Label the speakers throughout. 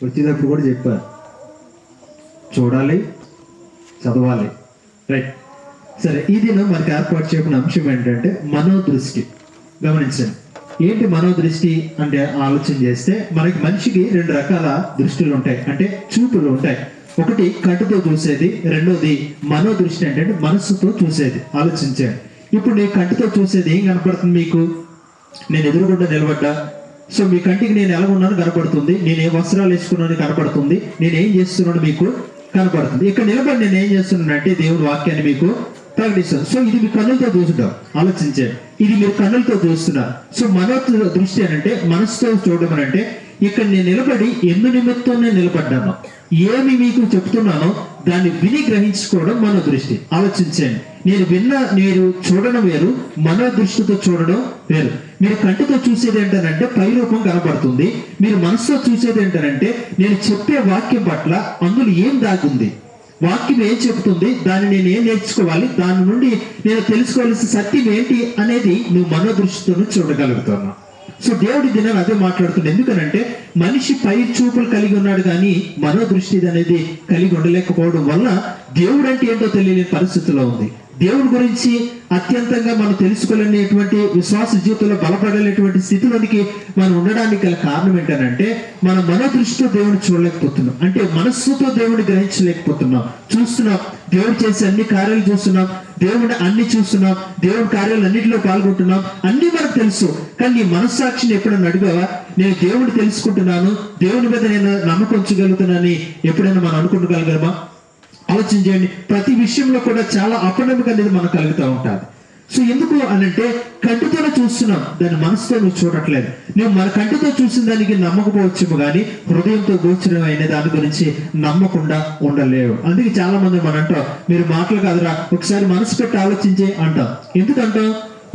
Speaker 1: వచ్చేటప్పుడు కూడా చెప్పారు, చూడాలి, చదవాలి. రైట్. సరే, ఈ దినం మనకి ఏర్పాటు చేయకున్న అంశం ఏంటంటే మనోదృష్టి. గమనించండి, ఏంటి మనోదృష్టి అంటే ఆలోచన చేస్తే మనకి మనిషికి 2 రకాల దృష్టిలు ఉంటాయి, అంటే చూపులు ఉంటాయి. ఒకటి కంటితో చూసేది, రెండోది మనోదృష్టి అంటే మనస్సుతో చూసేది. ఆలోచించండి, ఇప్పుడు నీ కంటితో చూసేది ఏం కనపడుతుంది మీకు? నేను ఎదురుగుండా నిలబడ్డా, సో మీ కంటికి నేను ఎలా ఉన్నాను కనపడుతుంది, నేను ఏ వస్త్రాలు వేసుకున్నాను కనపడుతుంది, నేను ఏం చేస్తున్నాను మీకు కనపడుతుంది. ఇక్కడ నిలబడి నేను ఏం చేస్తున్నానంటే దేవుని వాక్యాన్ని మీకు ప్రకటిస్తాను. సో ఇది మీ కన్నులతో చూసుంటాం. ఆలోచించండి, ఇది మీరు కన్నులతో చూస్తున్నారు. సో మనో దృష్టి అని అంటే మనసుతో చూడడం అని అంటే ఇక్కడ నేను నిలబడి ఎందు నిమిత్తం నేను నిలబడ్డాను, ఏమి మీకు చెప్తున్నానో దాన్ని విని గ్రహించుకోవడం మనో దృష్టి. ఆలోచించండి, నేను చూడడం వేరు, మనో దృష్టితో చూడడం వేరు. మీరు కంటితో చూసేది ఏంటనంటే పై రూపం కనపడుతుంది, మీరు మనసుతో చూసేది ఏంటనంటే నేను చెప్పే వాక్యం పట్ల అందులో ఏం దాగుంది, వాక్యం ఏం చెబుతుంది, దాన్ని నేను ఏం నేర్చుకోవాలి, దాని నుండి నేను తెలుసుకోవాల్సిన సత్యం ఏంటి అనేది నువ్వు మనోదృష్టితో చూడగలుగుతున్నావు. సో దేవుడి దినాన్ని అదే మాట్లాడుతుంది. ఎందుకనంటే మనిషి పై చూపులు కలిగి ఉన్నాడు కానీ మనోదృష్టి అనేది కలిగి ఉండలేకపోవడం వల్ల దేవుడు అంటే ఏంటో తెలియని పరిస్థితిలో ఉంది. దేవుడి గురించి అత్యంతంగా మనం తెలుసుకోలేనటువంటి విశ్వాస జీవితంలో బలపడలేటువంటి స్థితిలోనికి మనం ఉండడానికి గల కారణం ఏంటంటే మన మనోదృష్టితో దేవుడిని చూడలేకపోతున్నాం, అంటే మనస్సుతో దేవుడిని గ్రహించలేకపోతున్నాం. చూస్తున్నాం, దేవుడు చేసే అన్ని కార్యాలు చూస్తున్నాం, దేవుడిని అన్ని చూస్తున్నాం, దేవుడి కార్యాలు అన్నింటిలో పాల్గొంటున్నాం, అన్ని మనకు తెలుసు. కానీ నీ మనస్సాక్షిని ఎప్పుడైనా అడిగావా? నేను దేవుడిని తెలుసుకుంటున్నాను, దేవుని మీద నేను నమ్మకం ఉంచగలుగుతున్నానని ఎప్పుడైనా మనం అనుకుంటగలగలమా? ఆలోచించండి, ప్రతి విషయంలో కూడా చాలా అపనమ్మకం అనేది మనకు కలుగుతూ ఉంటుంది. సో ఎందుకు అనంటే కంటితోనే చూస్తున్నాం, దాని మనసుతో నువ్వు చూడట్లేదు. నువ్వు మన కంటితో చూసిన దానికి నమ్మకపోవచ్చేమో కానీ హృదయంతో గోచరం అయిన దాని గురించి నమ్మకుండా ఉండలేవు. అందుకే చాలా మంది మనం అంటాం, మీరు మాటలు కాదురా ఒకసారి మనసు పెట్టి ఆలోచించే అంటాం. ఎందుకంటాం?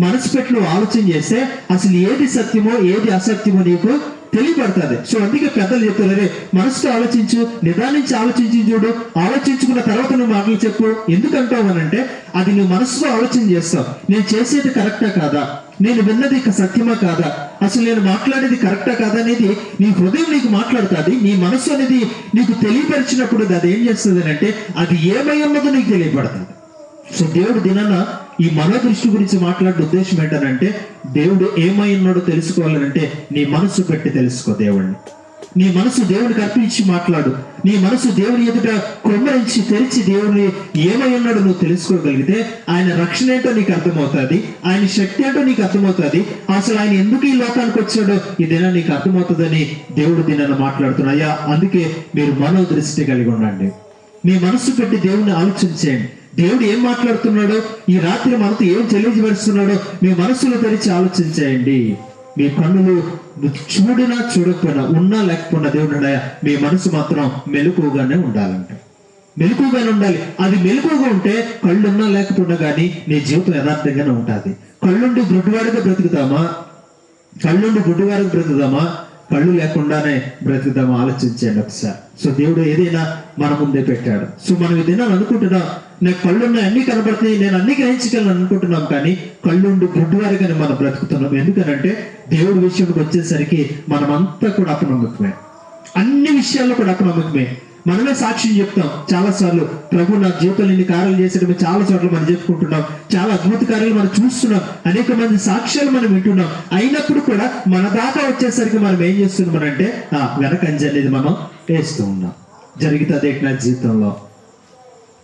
Speaker 1: మనసు పెట్టి నువ్వు ఆలోచన చేస్తే అసలు ఏది సత్యమో ఏది అసత్యమో నీకు తెలియబడుతుంది. సో అందుకే పెద్దలు చెప్తారు, మనసుతో ఆలోచించు, నిదానించి ఆలోచించి చూడు, ఆలోచించుకున్న తర్వాత నువ్వు మాటలు చెప్పు. ఎందుకంటావు అనంటే అది నువ్వు మనసుతో ఆలోచన చేస్తావు, నేను చేసేది కరెక్టా కాదా, నేను విన్నది సత్యమా కాదా, అసలు నేను మాట్లాడేది కరెక్టా కాదా అనేది నీ హృదయం నీకు మాట్లాడుతుంది. నీ మనసు అనేది నీకు తెలియపరిచినప్పుడు అది ఏం చేస్తుంది అంటే అది ఏమై ఉన్నదో నీకు తెలియబడుతుంది. సో దేవుడు దినాన ఈ మనోదృష్టి గురించి మాట్లాడే ఉద్దేశం ఏంటనంటే దేవుడు ఏమై ఉన్నాడో తెలుసుకోవాలంటే నీ మనసు పెట్టి తెలుసుకో దేవుడిని. నీ మనసు దేవుడికి అర్పించి మాట్లాడు, నీ మనసు దేవుని ఎదుట కొమ్మరించి తెరిచి దేవుని ఏమై ఉన్నాడో నువ్వు తెలుసుకోగలిగితే ఆయన రక్షణ ఏంటో నీకు అర్థమవుతుంది, ఆయన శక్తి ఏంటో నీకు అర్థమవుతుంది, అసలు ఆయన ఎందుకు ఈ లోకానికి వచ్చాడో ఈ దినం నీకు అర్థమవుతుందని దేవుడు దినాన్ని మాట్లాడుతున్నాయా. అందుకే మీరు మనోదృష్టి కలిగి ఉండండి, మీ మనసు పెట్టి దేవుని ఆలోచించేయండి. దేవుడు ఏం మాట్లాడుతున్నాడో, ఈ రాత్రి మనతో ఏం తెలియజేస్తున్నాడో మీ మనసులో తెరిచి ఆలోచించేయండి. మీ కన్నులు చూడినా చూడకపోయినా ఉన్నా లేకపోయినా దేవుడు మీ మనసు మాత్రం మెలకుగానే ఉండాలంట, మెలకుగానే ఉండాలి. అది మెలకుగా ఉంటే కళ్ళున్నా లేకపోయినా కానీ నీ జీవితం యథార్థంగానే ఉంటుంది. కళ్ళుండి గుడ్డివాడిగా బ్రతుకుతామా, కళ్ళుండి గుడ్డివాడిగా బ్రతుకుదామా, కళ్ళు లేకుండానే బ్రతుకుదామా? ఆలోచించండి ఒకసారి. సో దేవుడు ఏదైనా మన ముందే పెట్టాడు. సో మనం ఏదైనా అనుకుంటున్నాం, నాకు కళ్ళున్నాయి, అన్ని కనబడుతున్నాయి, నేను అన్ని గ్రహించగలను అనుకుంటున్నాం, కానీ కళ్ళుండి గుడ్డివారిగానే మనం బ్రతుకుతున్నాం. ఎందుకనంటే దేవుడి విషయంకి వచ్చేసరికి మనమంతా కూడా అపనమ్మకమే, అన్ని విషయాల్లో కూడా అపనమ్మకమే. మనమే సాక్ష్యం చెప్తాం చాలాసార్లు, ప్రభు నా జీవితంలో ఇన్ని కార్యాలు చేసేటప్పుడు చాలా చోట్ల మనం చెప్పుకుంటున్నాం, చాలా అద్భుత కార్యాలు మనం చూస్తున్నాం, అనేక మంది సాక్ష్యాలు మనం వింటున్నాం. అయినప్పుడు కూడా మన దాకా వచ్చేసరికి మనం ఏం చేస్తున్నామనంటే వెనకంజ అనేది మనం వేస్తూ ఉన్నాం. జరుగుతుంది నా జీవితంలో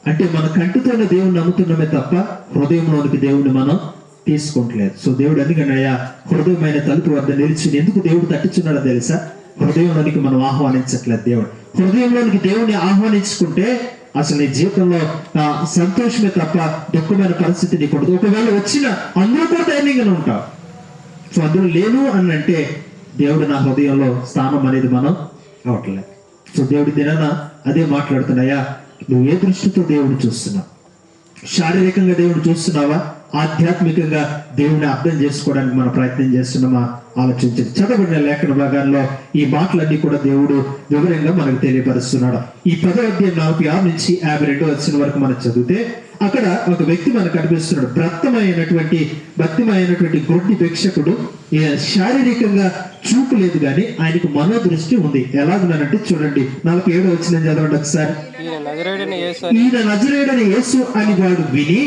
Speaker 1: అంటే మన కంటితోనే దేవుని నమ్ముతున్నామే తప్ప హృదయంలోనికి దేవుడిని మనం తీసుకుంటలేదు. సో దేవుడు అందుకనయ్యా హృదయమైన తలుపు వద్ద నిలిచి ఎందుకు దేవుడు తట్టుచున్నాడో తెలుసా? హృదయంలోనికి మనం ఆహ్వానించట్లేదు. దేవుడు హృదయంలోనికి దేవుడిని ఆహ్వానించుకుంటే అసలు నీ జీవితంలో సంతోషమే తప్ప దుఃఖమైన పరిస్థితి నీకు ఉండదు. ఒకవేళ వచ్చిన అందులో కూడా ధైర్యంగానే ఉంటావు. సో అందులో లేను అని అంటే దేవుడు నా హృదయంలో స్థానం అనేది మనం అవట్లేదు. సో దేవుడి దినాన అదే మాట్లాడుతున్నాయా, నువ్వు ఏ దృష్టితో దేవుడిని చూస్తున్నావు? శారీరకంగా దేవుడిని చూస్తున్నావా? ఆధ్యాత్మికంగా దేవుడిని అర్థం చేసుకోవడానికి మనం ప్రయత్నం చేస్తున్నామా? ఆలోచించండి. చదవబడిన లేఖన భాగాల్లో ఈ మాటలన్నీ కూడా దేవుడు వివరంగా మనకు తెలియపరుస్తున్నాడు. ఈ 10వ అధ్యాయం 46 నుంచి 52 వచ్చిన వరకు మనం చదివితే అక్కడ ఒక వ్యక్తి మనకు కనిపిస్తున్నాడు. భక్తిమైనటువంటి గొడ్డి భిక్షకుడు. శారీరకంగా చూపు లేదు కానీ ఆయనకు మనోదృష్టి ఉంది. ఎలాగున్నానంటే చూడండి, 47 వచ్చిన చదవండి ఒకసారి. ఈయన నజరేయుడైన యేసు అని వాడు విని,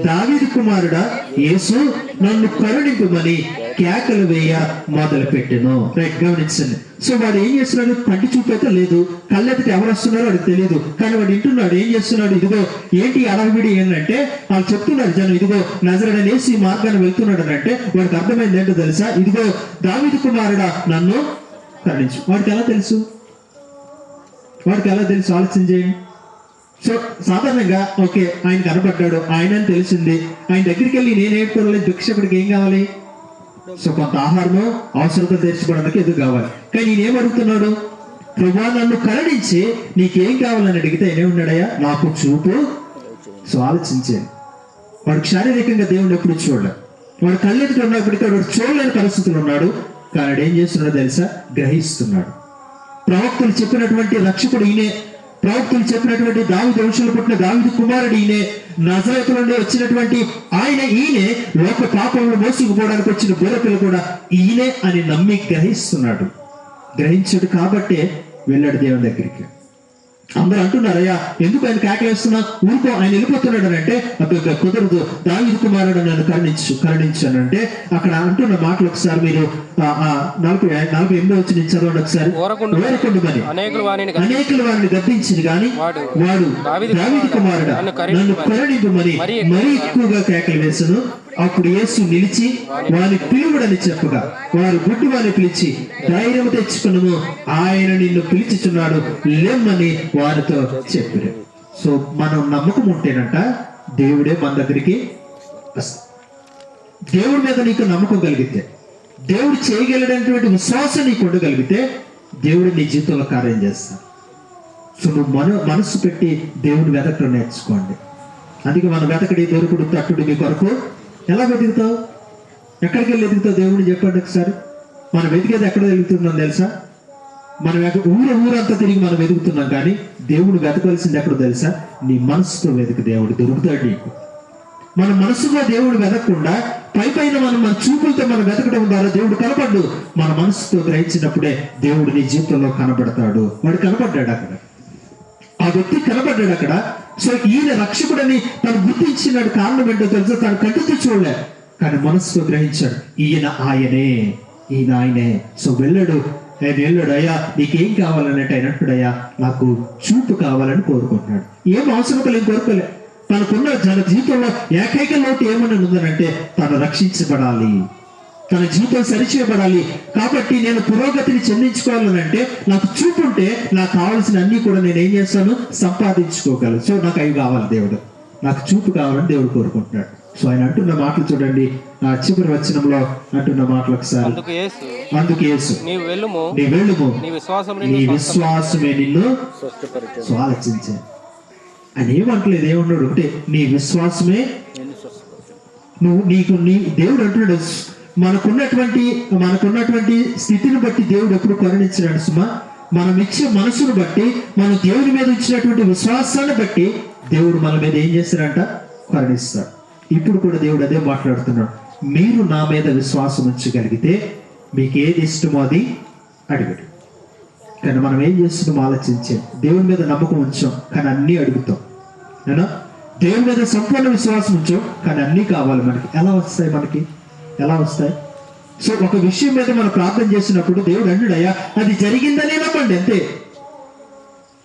Speaker 1: దావీదు కుమారుడా యేసు, నన్ను కరుణింపుమని కేకలు వేయ మొదలు పెట్టెను. రైట్, గమనించండి. సో వాడు ఏం చేస్తున్నాడు? కంటి చూపైతే లేదు, కళ్ళెత్తికి ఎవరు వస్తున్నారో వాడికి తెలియదు, కానీ వాడు వింటున్నాడు. ఏం చేస్తున్నాడు? ఇదిగో ఏంటి అడవిడి ఏంటంటే వాళ్ళు చెప్తున్నారు జనం, ఇదిగో నజరేయుడైన యేసు ఈ మార్గాన్ని వెళ్తున్నాడు అని. అంటే వాడికి అర్థమైంది ఏంటో తెలుసా? ఇదిగో దావీదు కుమారుడా నన్ను కరుణించు. వాడికి ఎలా తెలుసు? ఆలోచన చేయండి. సో సాధారణంగా ఓకే, ఆయన కనపడ్డాడు, ఆయన అని తెలిసింది, ఆయన దగ్గరికి వెళ్ళి నేను ఏడుకోవాలి, భిక్షకుడికి ఏం కావాలి? సో కొంత ఆహారము అవసరత తీర్చుకోవడానికి ఎదురు కావాలి. కానీ నేనేం అడుగుతున్నాడు? ప్రభువా నన్ను కరుణించి నీకేం కావాలని అడిగితే ఏమన్నాడయ్యా? నాకు చూపు. సో ఆలోచించాను. వాడు శారీరకంగా దేవుడు ఎప్పుడు చూడలే, వాడు కళ్ళెదుట ఉన్నప్పటికీ వాడు చూడలేని పరిస్థితులు ఉన్నాడు. కానీ ఏం చేస్తున్నాడో తెలుసా? గ్రహిస్తున్నాడు. ప్రవక్తలు చెప్పినటువంటి రక్షకుడు ఈయనే, ప్రవక్తలు చెప్పినటువంటి దావీదు వంశంలో పుట్టిన దావీదు కుమారుడు ఈయనే, నజరేతు నుండి వచ్చినటువంటి ఈయనే, లోక పాపంలో మోసుకుపోవడానికి వచ్చిన గొర్రెపిల్ల కూడా ఈయనే అని నమ్మి గ్రహిస్తున్నాడు. గ్రహించాడు కాబట్టే వెళ్ళాడు దేవుని దగ్గరికి. అందరూ అంటున్నారు, అయ్యా ఎందుకు ఆయన కేకలేస్తున్నా, ఊరుకో, ఆయన వెళ్ళిపోతున్నాడు అని. అంటే అక్కడ కుదరదు, దావీదు కుమారుడు నన్ను కరుణించు అని. అంటే అక్కడ అంటున్న మాటలు ఒకసారి మీరు 48 వచ్చి నేను చదవండి ఒకసారి. ఊరకుండుమని అనేకులు వారిని గద్దించింది కానీ వాడు దావీదు కుమారుడు నన్ను కరుణింపుమని మరీ ఎక్కువగా కేకలు వేసను. అప్పుడు యేసు నిలిచి వాని పిలువుడని చెప్పగా వారు గుడ్డి వారిని పిలిచి, ధైర్యం తెచ్చుకున్నాము, ఆయన నిన్ను పిలిచిచున్నాడు, లేమ్మని వారితో చెప్పారు. సో మనం నమ్మకం ఉంటేనంట దేవుడే మన దగ్గరికి వస్తాడు. దేవుడి మీద నీకు నమ్మకం కలిగితే, దేవుడు చేయగలిగినటువంటి విశ్వాసం నీకు ఉండగలిగితే దేవుడు నీ జీవితంలో కార్యం చేస్తాడు. సో నువ్వు మనసు పెట్టి దేవుని వెతకడం నేర్చుకోండి. అందుకే మన వెతకడి దొరుకుడు తట్టుడు మీ కొరకు. ఎలా వెతుకుతావు? ఎక్కడికి వెళ్ళి వెతుకుతావు? దేవుడిని చెప్పండి ఒకసారి. మనం వెతికేది ఎక్కడ వెతుకుతున్నాం తెలుసా? మనం ఊరంతా తిరిగి మనం వెతుకుతున్నాం, కానీ దేవుడు వెతకవలసింది ఎక్కడో తెలుసా? నీ మనసుతో వెతుకు, దేవుడు దొరుకుతాడు నీకు. మన మనసులో దేవుడు వెతకకుండా పైన మన చూపులతో మనం వెతకడం ద్వారా దేవుడు కనపడ్డు. మన మనసుతో గ్రహించినప్పుడే దేవుడు నీ జీవితంలో కనపడతాడు. వాడు కనపడ్డాడు అక్కడ, ఆ వ్యక్తి కనపడ్డాడు అక్కడ. సో ఈయన రక్షకుడని తను గుర్తించినాడు. కారణం ఏంటో తెలుసా? తను కంటితో చూడలే, కానీ మనసుతో గ్రహించాడు, ఈయన ఆయనే. సో వెళ్ళాడు, అయ్యా నీకేం కావాలన్నట్టు ఆయన అంటాడయ్యా నాకు చూపు కావాలని కోరుకుంటున్నాడు. ఏం అవసరం లేదు, కోరుకోలే. తనకున్న తన జీవితంలో ఏకైక లోటు ఏమని ఉందనంటే తను రక్షించబడాలి, తన జీవితం సరిచేయబడాలి. కాబట్టి నేను పురోగతిని చెందించుకోవాలనంటే నాకు చూపు ఉంటే నాకు కావాల్సిన అన్ని కూడా నేను ఏం చేస్తాను? సంపాదించుకోగలను. సో నాకు అవి కావాలి, దేవుడు నాకు చూపు కావాలని దేవుడు కోరుకుంటున్నాడు. సో ఆయన అంటున్న మాటలు చూడండి, ఆ చివరి వచనంలో అంటున్న మాటలు ఒకసారి. అందుకు యేసు నీ వెళ్ళుము, నీ విశ్వాసమే నిన్ను. సో ఆలోచించే ఆయన ఏమంటలేదు, ఏమన్నాడు అంటే నీ విశ్వాసమే నీ దేవుడు అంటున్నాడు. మనకున్నటువంటి స్థితిని బట్టి దేవుడు ఎప్పుడు కరుణించినాడు సుమా. మనం ఇచ్చే మనసును బట్టి, మన దేవుని మీద ఇచ్చినటువంటి విశ్వాసాన్ని బట్టి దేవుడు మన మీద ఏం చేస్తాడంట? కరుణిస్తాడు. ఇప్పుడు కూడా దేవుడు అదే మాట్లాడుతున్నాడు, మీరు నా మీద విశ్వాసం ఉంచగలిగితే మీకు ఏది ఇష్టమో అది అడగడు. కానీ మనం ఏం చేస్తున్నాం ఆలోచించే, దేవుని మీద నమ్మకం ఉంచాం కానీ అన్నీ అడుగుతాం. ఏనా? దేవుని మీద సంపూర్ణ విశ్వాసం ఉంచాం కానీ అన్నీ కావాలి మనకి. ఎలా వస్తాయి? సో ఒక విషయం మీద మనం ప్రార్థన చేసినప్పుడు దేవుడు అన్నాడు, అయ్యా అది జరిగిందనే నమ్మండి, అంతే.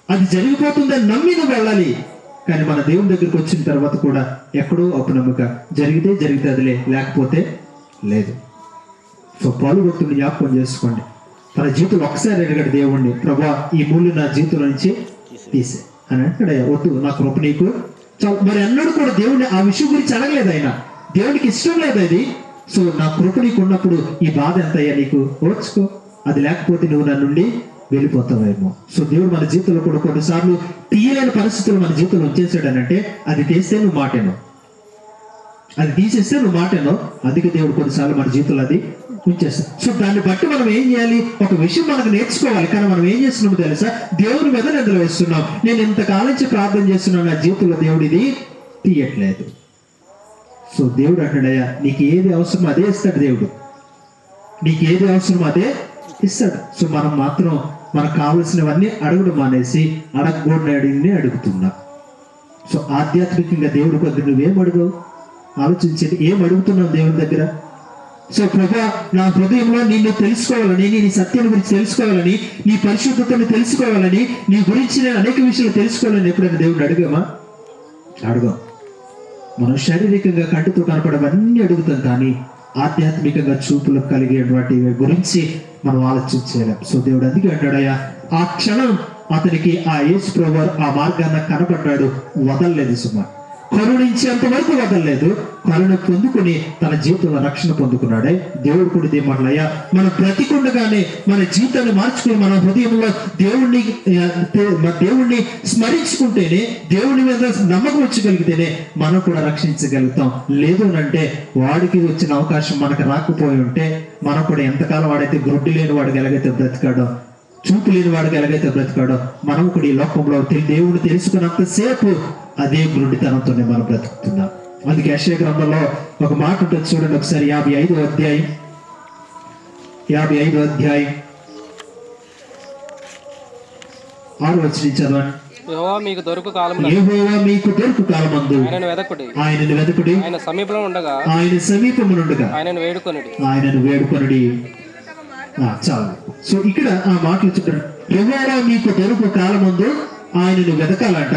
Speaker 1: అది జరిగిపోతుందని నమ్మి నువ్వు వెళ్ళాలి. కానీ మన దేవుని దగ్గరికి వచ్చిన తర్వాత కూడా ఎక్కడో అపనమ్మక, జరిగితే అదిలే, లేకపోతే లేదు. సో పాలుభక్తుని జ్ఞాపకం చేసుకోండి. తన జీవితంలో ఒకసారి అడిగాడు దేవుణ్ణి, ప్రభా ఈ మూల్య నా జీవితంలో నుంచి తీసే అని అంటాడు. వద్దు, నా కృప నీకు చాలు. మరి అన్నాడు కూడా దేవుణ్ణి ఆ విషయం గురించి అడగలేదు ఆయన, దేవునికి ఇష్టం లేదు అది. సో నా కృప నీకు ఉన్నప్పుడు ఈ బాధ ఎంత అయ్యా నీకు ఓర్చుకో, అది లేకపోతే నువ్వు నా నుండి వెళ్ళిపోతావేమో. సో దేవుడు మన జీవితంలో కూడా కొన్నిసార్లు తీయలేని పరిస్థితులు మన జీవితంలో వచ్చేసాడనంటే అది తీస్తే నువ్వు మాటేనో, అది తీసేస్తే నువ్వు మాటేనో. అందుకే దేవుడు కొన్నిసార్లు మన జీవితంలో అది ఉంచేస్తాం. సో దాన్ని బట్టి మనం ఏం చేయాలి? ఒక విషయం మనకు నేర్చుకోవాలి. కానీ మనం ఏం చేస్తున్నామో తెలుసా? దేవుని మీద నిద్ర వేస్తున్నాం. నేను ఇంతకాలం నుంచి ప్రార్థన చేస్తున్నాను, నా జీవితంలో దేవుడు ఇది తీయట్లేదు. సో దేవుడు అంటాడయ్యా, నీకు ఏది అవసరమో అదే ఇస్తాడు. దేవుడు నీకు ఏది అవసరమో అదే ఇస్తాడు. సో మనం మాత్రం మనకు కావలసినవన్నీ అడగడం మానేసి అడగకూడని అడుగుతున్నా. సో ఆధ్యాత్మికంగా దేవుడి దగ్గర నువ్వేం అడుగు ఆలోచించండి. ఏం అడుగుతున్నావు దేవుని దగ్గర? సో ప్రభా, నా హృదయంలో నిన్ను తెలుసుకోవాలని, నీ సత్యం గురించి తెలుసుకోవాలని, నీ పరిశుద్ధతను తెలుసుకోవాలని, నీ గురించి నేను అనేక విషయాలు తెలుసుకోవాలని ఎప్పుడైనా దేవుడిని అడిగామా? అడగం. మనం శారీరకంగా కంటితో కనపడవన్నీ అడుగుతాం, కానీ ఆధ్యాత్మికంగా చూపులు కలిగేటువంటి గురించి మనం ఆలోచించలేం. సో దేవుడు అందుకే అంటాడయ్యా, ఆ క్షణం అతనికి ఆ యేసు ప్రభువు ఆ మార్గాన్ని కనపడ్డాడు, వదలలేదు సుమా, కరుణించేంత వరకు వదలలేదు. కరుణ పొందుకుని తన జీవితంలో రక్షణ పొందుకున్నాడే. దేవుడు కూడా ఇదే మాటలయ్యా, మనం బ్రతికుండగానే మన జీవితాన్ని మార్చుకుని మన హృదయంలో దేవుణ్ణి స్మరించుకుంటేనే, దేవుని మీద నమ్మకం వచ్చగలిగితేనే మనం కూడా రక్షించగలుగుతాం. లేదు అంటే వాడికి వచ్చిన అవకాశం మనకు రాకపోయి ఉంటే మనం కూడా ఎంతకాలం వాడైతే గ్రుడ్డి లేని వాడికి ఎలాగైతే బ్రతికాడో, చూపు లేని వాడికి ఎలాగైతే బ్రతికాడో, మనం కూడా ఈ లోకంలో దేవుడిని తెలుసుకున్నంతసేపు అదే గురుడితనంతోనే మనం బ్రతుకుతున్నాం. అందుకే యెషయా గ్రంథంలో ఒక మాట ఉంటుంది చూడండి ఒకసారి. 55వ అధ్యాయం 6వ వచనం చదవండి.
Speaker 2: యెహోవా మీకు దొరుకు కాలమందు
Speaker 1: ఆయనను వెదకుడి,
Speaker 2: ఆయన సమీపంలో ఉండగా
Speaker 1: ఆయన సమీపమునుండగా
Speaker 2: ఆయనను వేడుకొనుడి.
Speaker 1: చాలు. సో ఇక్కడ ఆ మాటలు చూడండి. యెహోవా మీకు దొరుకు కాలమందు ఆయనను వెతకాలంట,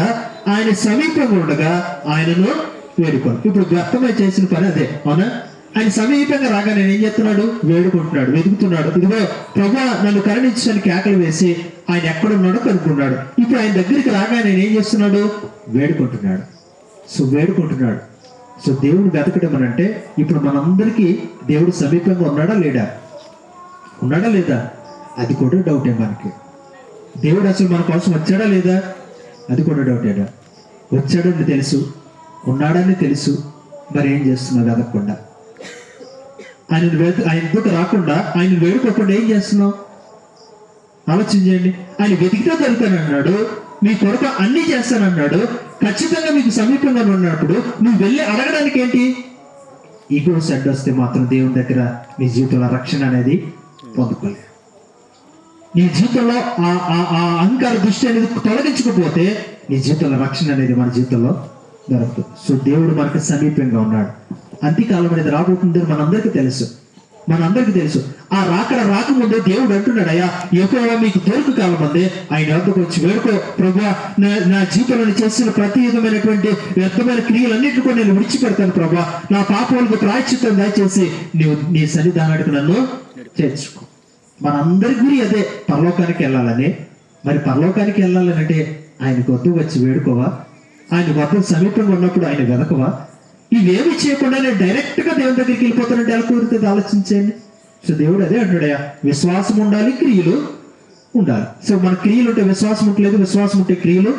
Speaker 1: ఆయన సమీపంగా ఉండగా ఆయనను వేడుకోండి. ఇప్పుడు వ్యక్తమై చేసిన పని అదే, అవునా? ఆయన సమీపంగా రాగా నేను ఏం చేస్తున్నాడు? వేడుకుంటున్నాడు, వెతుకుతున్నాడు. ఇదిగో ప్రభువా నన్ను కరుణించడానికి కేకలు వేసి ఆయన ఎక్కడున్నాడో కనుక్కున్నాడు. ఇప్పుడు ఆయన దగ్గరికి రాగా నేను ఏం చేస్తున్నాడు? వేడుకుంటున్నాడు. సో వేడుకుంటున్నాడు. సో దేవుడు వెతకడం అని అంటే ఇప్పుడు మనందరికీ దేవుడు సమీపంగా ఉన్నాడా లేడా? ఉన్నాడా లేదా? అది కూడా డౌటే మనకి. దేవుడు అసలు మన కోసం వచ్చాడా లేదా? అది కూడా డౌటేడా? వచ్చాడని తెలుసు, ఉన్నాడని తెలుసు, మరి ఏం చేస్తున్నావు వెతకకుండా? ఆయన ఎదుట రాకుండా, ఆయన వేడుకోకుండా ఏం చేస్తున్నావు? ఆలోచించండి. ఆయన వెతికితే దొరుకుతానన్నాడు, మీ కొరకు అన్ని చేస్తానన్నాడు, ఖచ్చితంగా మీకు సమీపంగా ఉన్నప్పుడు నువ్వు వెళ్ళి అడగడానికి ఏంటి? ఈగో సెడ్ వస్తే మాత్రం దేవుని దగ్గర నీ జీవితంలో రక్షణ అనేది పొందుకోలేదు. నీ జీవితంలో ఆ అహంకార దృష్టి అనేది తొలగించకపోతే నీ జీవితంలో రక్షణ అనేది మన జీవితంలో దొరుకుతుంది. సో దేవుడు మనకు సమీపంగా ఉన్నాడు. అంత్యకాలం అనేది రాబోతుందని మనందరికీ తెలుసు. ఆ రాకముందే దేవుడు అంటున్నాడు, అయ్యా యెహోవా మీకు దొరుకు కాలం అందే ఆయన వద్దకు వచ్చి వేడుకో, ప్రభువా నా జీవితంలో చేసిన ప్రతి విధమైనటువంటి వ్యర్థమైన క్రియలన్నింటినీ కూడా నేను విడిచిపెడతాను ప్రభా, నా పాపాలకు ప్రాయశ్చిత్తం దయచేసి నీవు నీ సన్నిధానానికి నన్ను చేర్చుకో. మనందరి గురి అదే, పరలోకానికి వెళ్ళాలని. మరి పరలోకానికి వెళ్ళాలని అంటే ఆయన వద్దకు వచ్చి వేడుకోవా? ఆయన వద్ద సమీపంగా ఉన్నప్పుడు ఆయన వెదకవా? ఇవేమి చేయకుండా నేను డైరెక్ట్ గా దేవుని దగ్గరికి వెళ్ళిపోతానంటే ఎలా కుదురుతుంది? ఆలోచించండి. సో దేవుడు అదే అంటాడయ్యా, విశ్వాసం ఉండాలి, క్రియలు ఉండాలి. సో మన క్రియలు ఉంటే విశ్వాసం ఉండలేదు, విశ్వాసం ఉంటే క్రియలు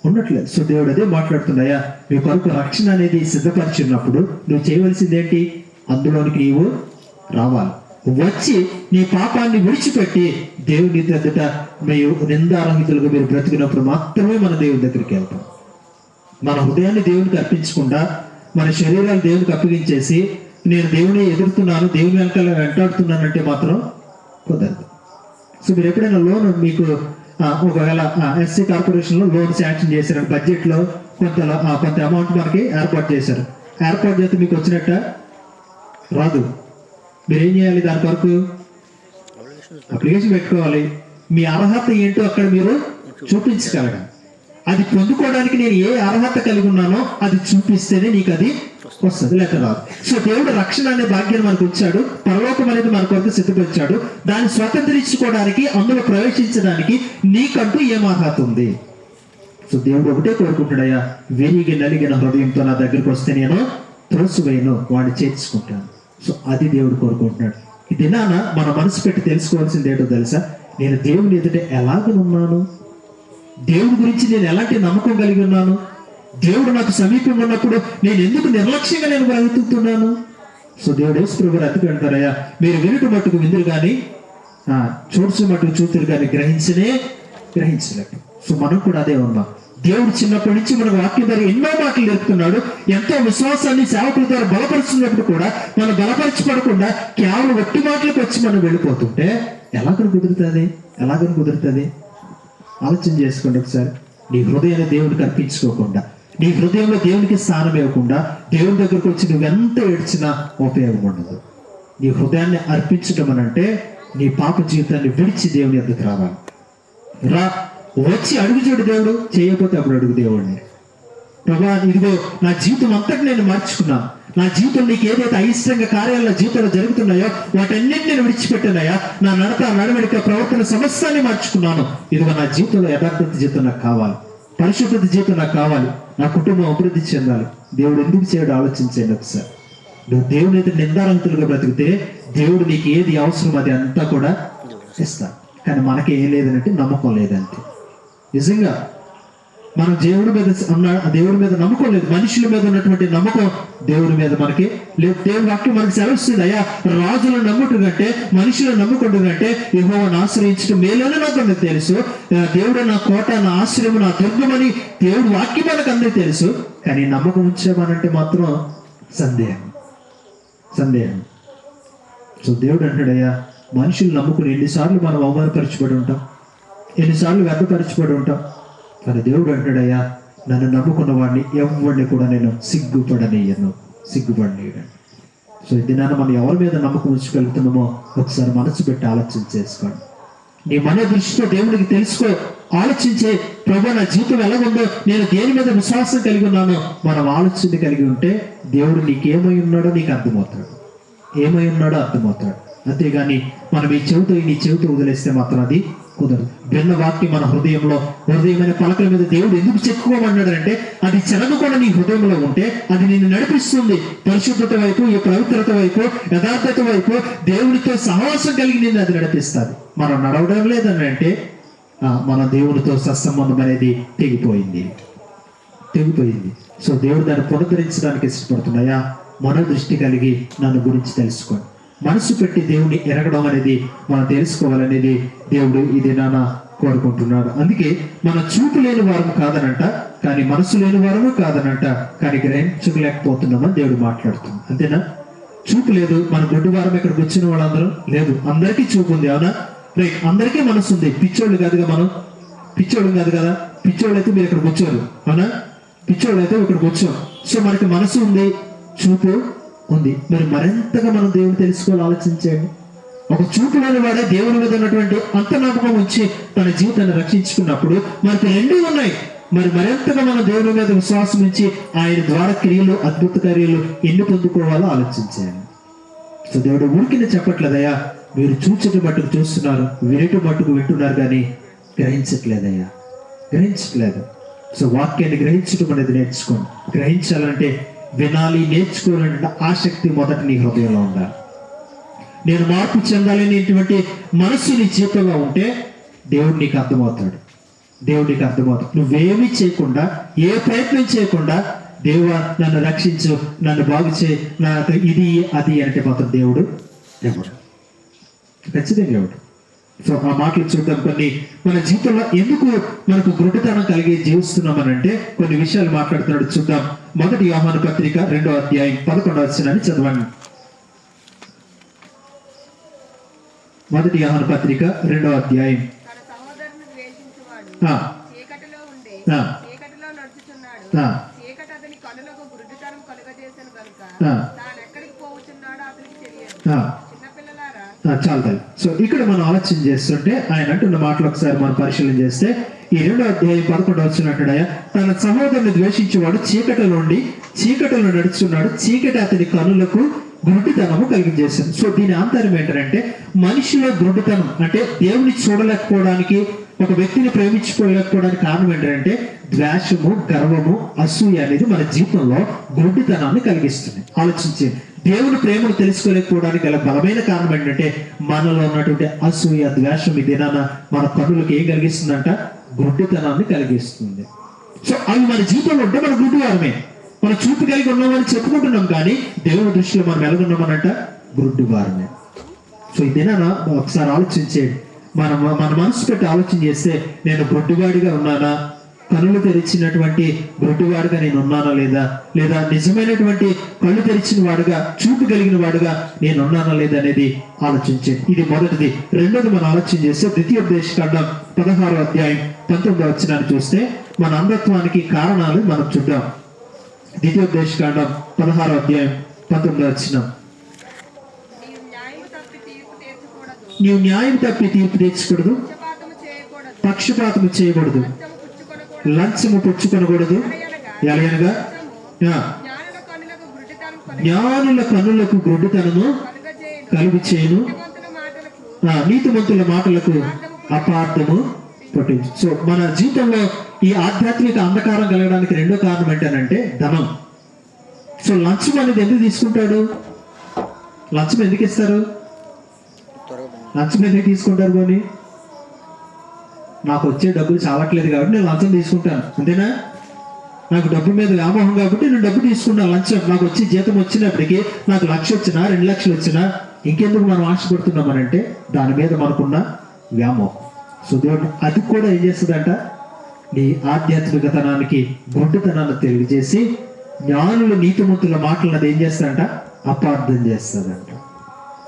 Speaker 1: ఉండట్లేదు. సో దేవుడు అదే మాట్లాడుతున్నాయా, మీ కొరకు రక్షణ అనేది సిద్ధపరిచినప్పుడు నువ్వు చేయవలసింది ఏంటి? అందులోనికి నీవు రావాలి. వచ్చి నీ పాపాన్ని విడిచిపెట్టి దేవుని ఎదుట మీరు నిందారహితులుగా మీరు బ్రతికినప్పుడు మాత్రమే మన దేవుని దగ్గరికి వెళ్తాం. మన హృదయాన్ని దేవునికి అర్పించకుండా మన శరీరాలు దేవునికి అప్పగించేసి నేను దేవుని ఎదురుతున్నాను, దేవుని వెనకాల వెంటాడుతున్నానంటే మాత్రం కుదరదు. సో మీరు ఎప్పుడైనా లోన్ మీకు ఒకవేళ ఎస్సీ కార్పొరేషన్లో లోన్ శాంక్షన్ చేశారు, బడ్జెట్లో కొంత అమౌంట్ మనకి ఏర్పాటు చేశారు. ఏర్పాటు చేస్తే మీకు వచ్చినట్ట రాదు. మీరేం చేయాలి? దాని కొరకు అప్లికేషన్ పెట్టుకోవాలి. మీ అర్హత ఏంటో అక్కడ మీరు చూపించగలగాలి. అది పొందుకోవడానికి నేను ఏ అర్హత కలిగి ఉన్నానో అది చూపిస్తేనే నీకు అది వస్తుంది, లేక రాదు. సో దేవుడు రక్షణ అనే భాగ్యాన్ని మనకు ఇచ్చాడు, పరలోకం అనేది మన కొరకు సిద్ధపరిచాడు. దాన్ని స్వతంత్రించుకోవడానికి, అందులో ప్రవేశించడానికి నీకంటూ ఏం అర్హత ఉంది? సో దేవుడు ఒకటే కోరుకుంటాడయ్యా, విరిగి నలిగిన హృదయంతో నా దగ్గరికి వస్తే నేను త్రోసివేయను, వాడిని చేర్చుకుంటాను. సో అది దేవుడు కోరుకుంటున్నాడు. ఈ దినాన మన మనసు పెట్టి తెలుసుకోవాల్సింది ఏంటో తెలుసా? నేను దేవుని ఎదుట ఎలాగనున్నాను? దేవుడి గురించి నేను ఎలాంటి నమ్మకం కలిగి ఉన్నాను? దేవుడు నాకు సమీపంగా ఉన్నప్పుడు నేను ఎందుకు నిర్లక్ష్యంగా బ్రతుకుతున్నాను? సో దేవుడు యేసుప్రభు వారు అందుకే అంటారయ్యా, మీరు వినుట మట్టుకు విందురు కానీ చూడ్చు మట్టుకు చూతురు కానీ గ్రహించలేరు. సో మనం కూడా అదే ఉన్నాం. దేవుడు చిన్నప్పటి నుంచి మన వాక్యం ద్వారా ఎన్నో మాటలు నేర్పుతున్నాడు. ఎంతో విశ్వాసాన్ని సేవకుల ద్వారా బలపరుస్తున్నప్పుడు కూడా మనం బలపరచబడకుండా కేవలం ఒట్టి మాటలకు వచ్చి మనం వెళ్ళిపోతుంటే ఎలాగని కుదురుతుంది? ఆలోచన చేసుకోండి ఒకసారి. నీ హృదయాన్ని దేవుడికి అర్పించుకోకుండా, నీ హృదయంలో దేవునికి స్థానం ఇవ్వకుండా దేవుని దగ్గరకు వచ్చి నువ్వెంత ఏడ్చినా ఉపయోగం ఉండదు. నీ హృదయాన్ని అర్పించడం అని అంటే నీ పాప జీవితాన్ని విడిచి దేవుని ఎద్దకు రావాలి. వచ్చి అడుగు చూడు, దేవుడు చేయకపోతే అప్పుడు అడుగు దేవుడిని. ప్రభా, ఇదిగో నా జీవితం అంతటి నేను మార్చుకున్నాను. నా జీవితం నీకు ఏదైతే అయిష్టంగా కార్యాలు నా జీవితంలో జరుగుతున్నాయో వాటన్నింటినీ నేను విడిచిపెట్టానయ్యా. నా నడవడిక ప్రవర్తన సమస్తాన్ని మార్చుకున్నాను. ఇదిగో నా జీవితంలో యథార్థత జీవితం నాకు కావాలి, పరిశుద్ధత జీవితం నాకు కావాలి, నా కుటుంబం అభివృద్ధి చెందాలి. దేవుడు ఎందుకు చేయడం ఆలోచించండి ఒకసారి. నువ్వు దేవుని అయితే నిందారంతులుగా బ్రతికితే దేవుడు నీకు ఏది అవసరం అది అంతా కూడా ఇస్తాడు. కానీ మనకి ఏం లేదనంటే నమ్మకం లేదంటే. నిజంగా మనం దేవుడి మీద నమ్మకం లేదు. మనుషుల మీద ఉన్నటువంటి నమ్మకం దేవుడి మీద మనకి లేదు. దేవుడి వాక్యం మనకి సెలవుస్తుంది, అయ్యా రాజులను నమ్ముట కంటే మనుషులను నమ్ముకుంటు కంటే యెహోవాను ఆశ్రయించడం మేలని నాకు తెలుసు. దేవుడు నా కోట, నా ఆశ్రయం, నా దుర్గమని దేవుడి వాక్యం మనకు అందరికీ తెలుసు. కానీ నమ్మకం ఉంచామనంటే మాత్రం సందేహం. సో దేవుడు అంటాడయ్యా, మనుషులు నమ్ముకుని ఎన్నిసార్లు మనం అవమానపరచబడి ఉంటాం, ఎన్నిసార్లు వ్యర్థపరచబడి ఉంటాం. కానీ దేవుడు అంటాడయ్యా, నన్ను నమ్ముకున్న వాడిని ఎవరిని కూడా నేను సిగ్గుపడనీయను. సో ఈ దినాన మనం ఎవరి మీద నమ్మకం ఉంచగలుగుతున్నామో ఒకసారి మనసు పెట్టి ఆలోచన చేసుకోండి. నీ మన దృష్టితో దేవుడికి తెలుసుకో, ఆలోచించే. ప్రభు, నా జీవితం ఎలాగుందో, నేను దేని మీద విశ్వాసం కలిగి ఉన్నానో మనం ఆలోచన కలిగి ఉంటే దేవుడు నీకేమై ఉన్నాడో నీకు అర్థమవుతాడు. అంతేగాని మనం నీ చెవితో వదిలేస్తే మాత్రం అది కుదరదు. భిన్న వాక్యం మన హృదయమైన పలకల మీద దేవుడు ఎందుకు చెప్పుకోమన్నాడు అంటే అది చెరగకుండా నీ హృదయంలో ఉంటే అది నిన్ను నడిపిస్తుంది. పరిశుద్ధత వైపు, ఈ పవిత్రత వైపు, యథార్థత వైపు, దేవుడితో సహవాసం కలిగి నిన్ను అది నడిపిస్తుంది. మనం నడవడం లేదని అంటే మన దేవుడితో సత్సంబంధం అనేది తెగిపోయింది. సో దేవుడు దాన్ని పునరుద్ధరించడానికి ఇష్టపడుతున్నాయా? మనోదృష్టి కలిగి నన్ను గురించి తెలుసుకోండి. మనసు పెట్టి దేవుని ఎరగడం అనేది మనం తెలుసుకోవాలనేది దేవుడు ఇది నాన్న కోరుకుంటున్నాడు. అందుకే మన చూపు లేని వారము కాదనంట, కానీ మనసు లేని వారము కాదనంట, కానీ గ్రహించలేకపోతున్నామని దేవుడు మాట్లాడుతుంది. అంతేనా? చూపు లేదు, మన గుడ్డి వారం ఇక్కడికి వచ్చిన వాళ్ళందరూ లేదు, అందరికీ చూపు ఉంది. అవునా? రైట్, అందరికీ మనసు ఉంది. పిచ్చోళ్ళు కాదు కదా. పిచ్చోళ్ళు అయితే మీరు ఇక్కడికి వచ్చారు. అవునా? పిచ్చోళ్ళు అయితే ఇక్కడికి వచ్చాం. సో మనకి మనసు ఉంది, చూపు ఉంది. మరి మరింతగా మనం దేవుడు తెలుసుకోవాలి. ఆలోచించండి. ఒక చూపు లేని వాడే దేవుని మీద ఉన్నటువంటి అంత నమ్మకం ఉంచి తన జీవితాన్ని రక్షించుకున్నప్పుడు మనకి రెండూ ఉన్నాయి. మరింతగా మనం దేవుని మీద విశ్వాసం ఉంచి ఆయన ద్వారా క్రియలు, అద్భుత కార్యాలు ఎన్ని పొందుకోవాలో ఆలోచించండి. సో దేవుడు ఊరికినే చెప్పట్లేదయ్యా, మీరు చూచట మట్టుకు చూస్తున్నారు, వినట మట్టుకు వింటున్నారు, కానీ గ్రహించట్లేదు. సో వాక్యాన్ని గ్రహించడం అనేది నేర్చుకోండి. గ్రహించాలంటే, వినాలి, నేర్చుకోవాలంటే ఆసక్తి మొదట నీ హృదయంలో ఉండాలి. నేను మార్పు చెందాలనేటువంటి మనస్సు నీ జీవితంలో ఉంటే దేవుడు నీకు అర్థమవుతాడు. నువ్వేమీ చేయకుండా, ఏ ప్రయత్నం చేయకుండా, దేవుడా నన్ను రక్షించు, నన్ను బాగు చేయి, నాకు ఇది అది అంటే మాత్రం దేవుడు ఖచ్చితంగా దేవుడు. సో ఆ మాటలు చూద్దాం. కొన్ని మన జీవితంలో ఎందుకు మనకు గుడ్డితనం కలిగి జీవిస్తున్నామనంటే కొన్ని విషయాలు మాట్లాడుతున్నాడు. చూద్దాం. 1 యోహాను పత్రిక 2వ అధ్యాయం 11వ వచనాన్ని చదవండి. 1 యోహాను పత్రిక 2వ అధ్యాయం. చాలు. సో ఇక్కడ మనం ఆలోచన చేస్తుంటే ఆయన అంటున్న మాటలు ఒకసారి మనం పరిశీలన చేస్తే ఈ 2వ అధ్యాయం 11వ వచనం అంటాడయ్యా, తన సహోదరుని ద్వేషించేవాడు చీకటిలో నడుచున్నాడు, చీకటి అతని కనులకు గుడ్డితనము కలిగించేసింది. సో దీని ఆంతర్యం ఏంటంటే మనిషిలో గుడ్డితనం అంటే దేవుని చూడలేకపోవడానికి, ఒక వ్యక్తిని ప్రేమించుకోలేకపోవడానికి కారణం ఏంటంటే ద్వేషము, గర్వము, అసూయ అనేది మన జీవితంలో గుడ్డితనాన్ని కలిగిస్తుంది. ఆలోచించి దేవుని ప్రేమను తెలుసుకోలేకపోవడానికి గల బలమైన కారణం ఏంటంటే మనలో ఉన్నటువంటి అసూయ, ద్వేషం ఇదేనా మన కన్నులకు ఏం కలిగిస్తుందంట? గుడ్డితనాన్ని కలిగిస్తుంది. సో అవి మన జీవితంలో ఉంటే మన గుడ్డివారమే. మనం చూపు కలిగి ఉన్నామని చెప్పుకుంటున్నాం, కానీ దేవుని దృష్టిలో మనం ఎలాగున్నామనంట? గుడ్డి వారమే. సో ఇదేనా ఒకసారి ఆలోచించేయండి. మన మనసు పెట్టి ఆలోచన చేస్తే, నేను గుడ్డివాడిగా ఉన్నానా, కనులు తెరిచినటువంటి గుడ్డివాడుగా నేను ఉన్నానా లేదా, లేదా నిజమైనటువంటి కళ్ళు తెరిచిన వాడుగా, చూపు కలిగిన వాడుగా నేను ఉన్నానా లేదా అనేది ఆలోచించండి. ఇది మొదటిది. రెండోది మనం ఆలోచన చేస్తే ద్వితీయోపదేశకాండం 16వ అధ్యాయం 19వ వచనాన్ని చూస్తే మన అంధత్వానికి కారణాలు మనం చూద్దాం. ద్వితీయోపదేశకాండం 16వ అధ్యాయం 19వ వచనం. నీవు న్యాయం తప్పి తీర్పు తెచ్చకూడదు, పక్షపాతము చేయకూడదు, లంచము పుచ్చుకొనకూడదు. ఎలాగనగా జ్ఞానుల కన్నులకు గుడ్డితనము కలుగు చేయను, నీతిమంతుల మాటలకు అపార్థము పట్టించు. సో మన జీవితంలో ఈ ఆధ్యాత్మిక అంధకారం కలగడానికి రెండో కారణం ఏంటంటే ధనం. సో లంచం అనేది ఎందుకు తీసుకుంటాడు? లంచం ఎందుకు ఇస్తారు? లంచం ఎందుకు తీసుకుంటారు? పోనీ నాకు వచ్చే డబ్బులు చావట్లేదు కాబట్టి నేను లంచం తీసుకుంటాను, అంతేనా? నాకు డబ్బు మీద వ్యామోహం కాబట్టి నేను డబ్బు తీసుకున్నాను, లంచం. నాకు వచ్చి జీతం వచ్చినప్పటికీ నాకు 1,00,000 వచ్చినా 2 లక్షలు వచ్చినా ఇంకెందుకు మనం ఆశపడుతున్నామనంటే దాని మీద మనకున్న వ్యామోహం. సో దేవుడు అది కూడా ఏం చేస్తుందంట? నీ ఆధ్యాత్మికతనానికి గుడ్డితనాన్ని తెలియజేసి జ్ఞానులు నీతిమంతుల మాటలను అది ఏం చేస్తాడంట? అపార్థం చేస్తాడంట.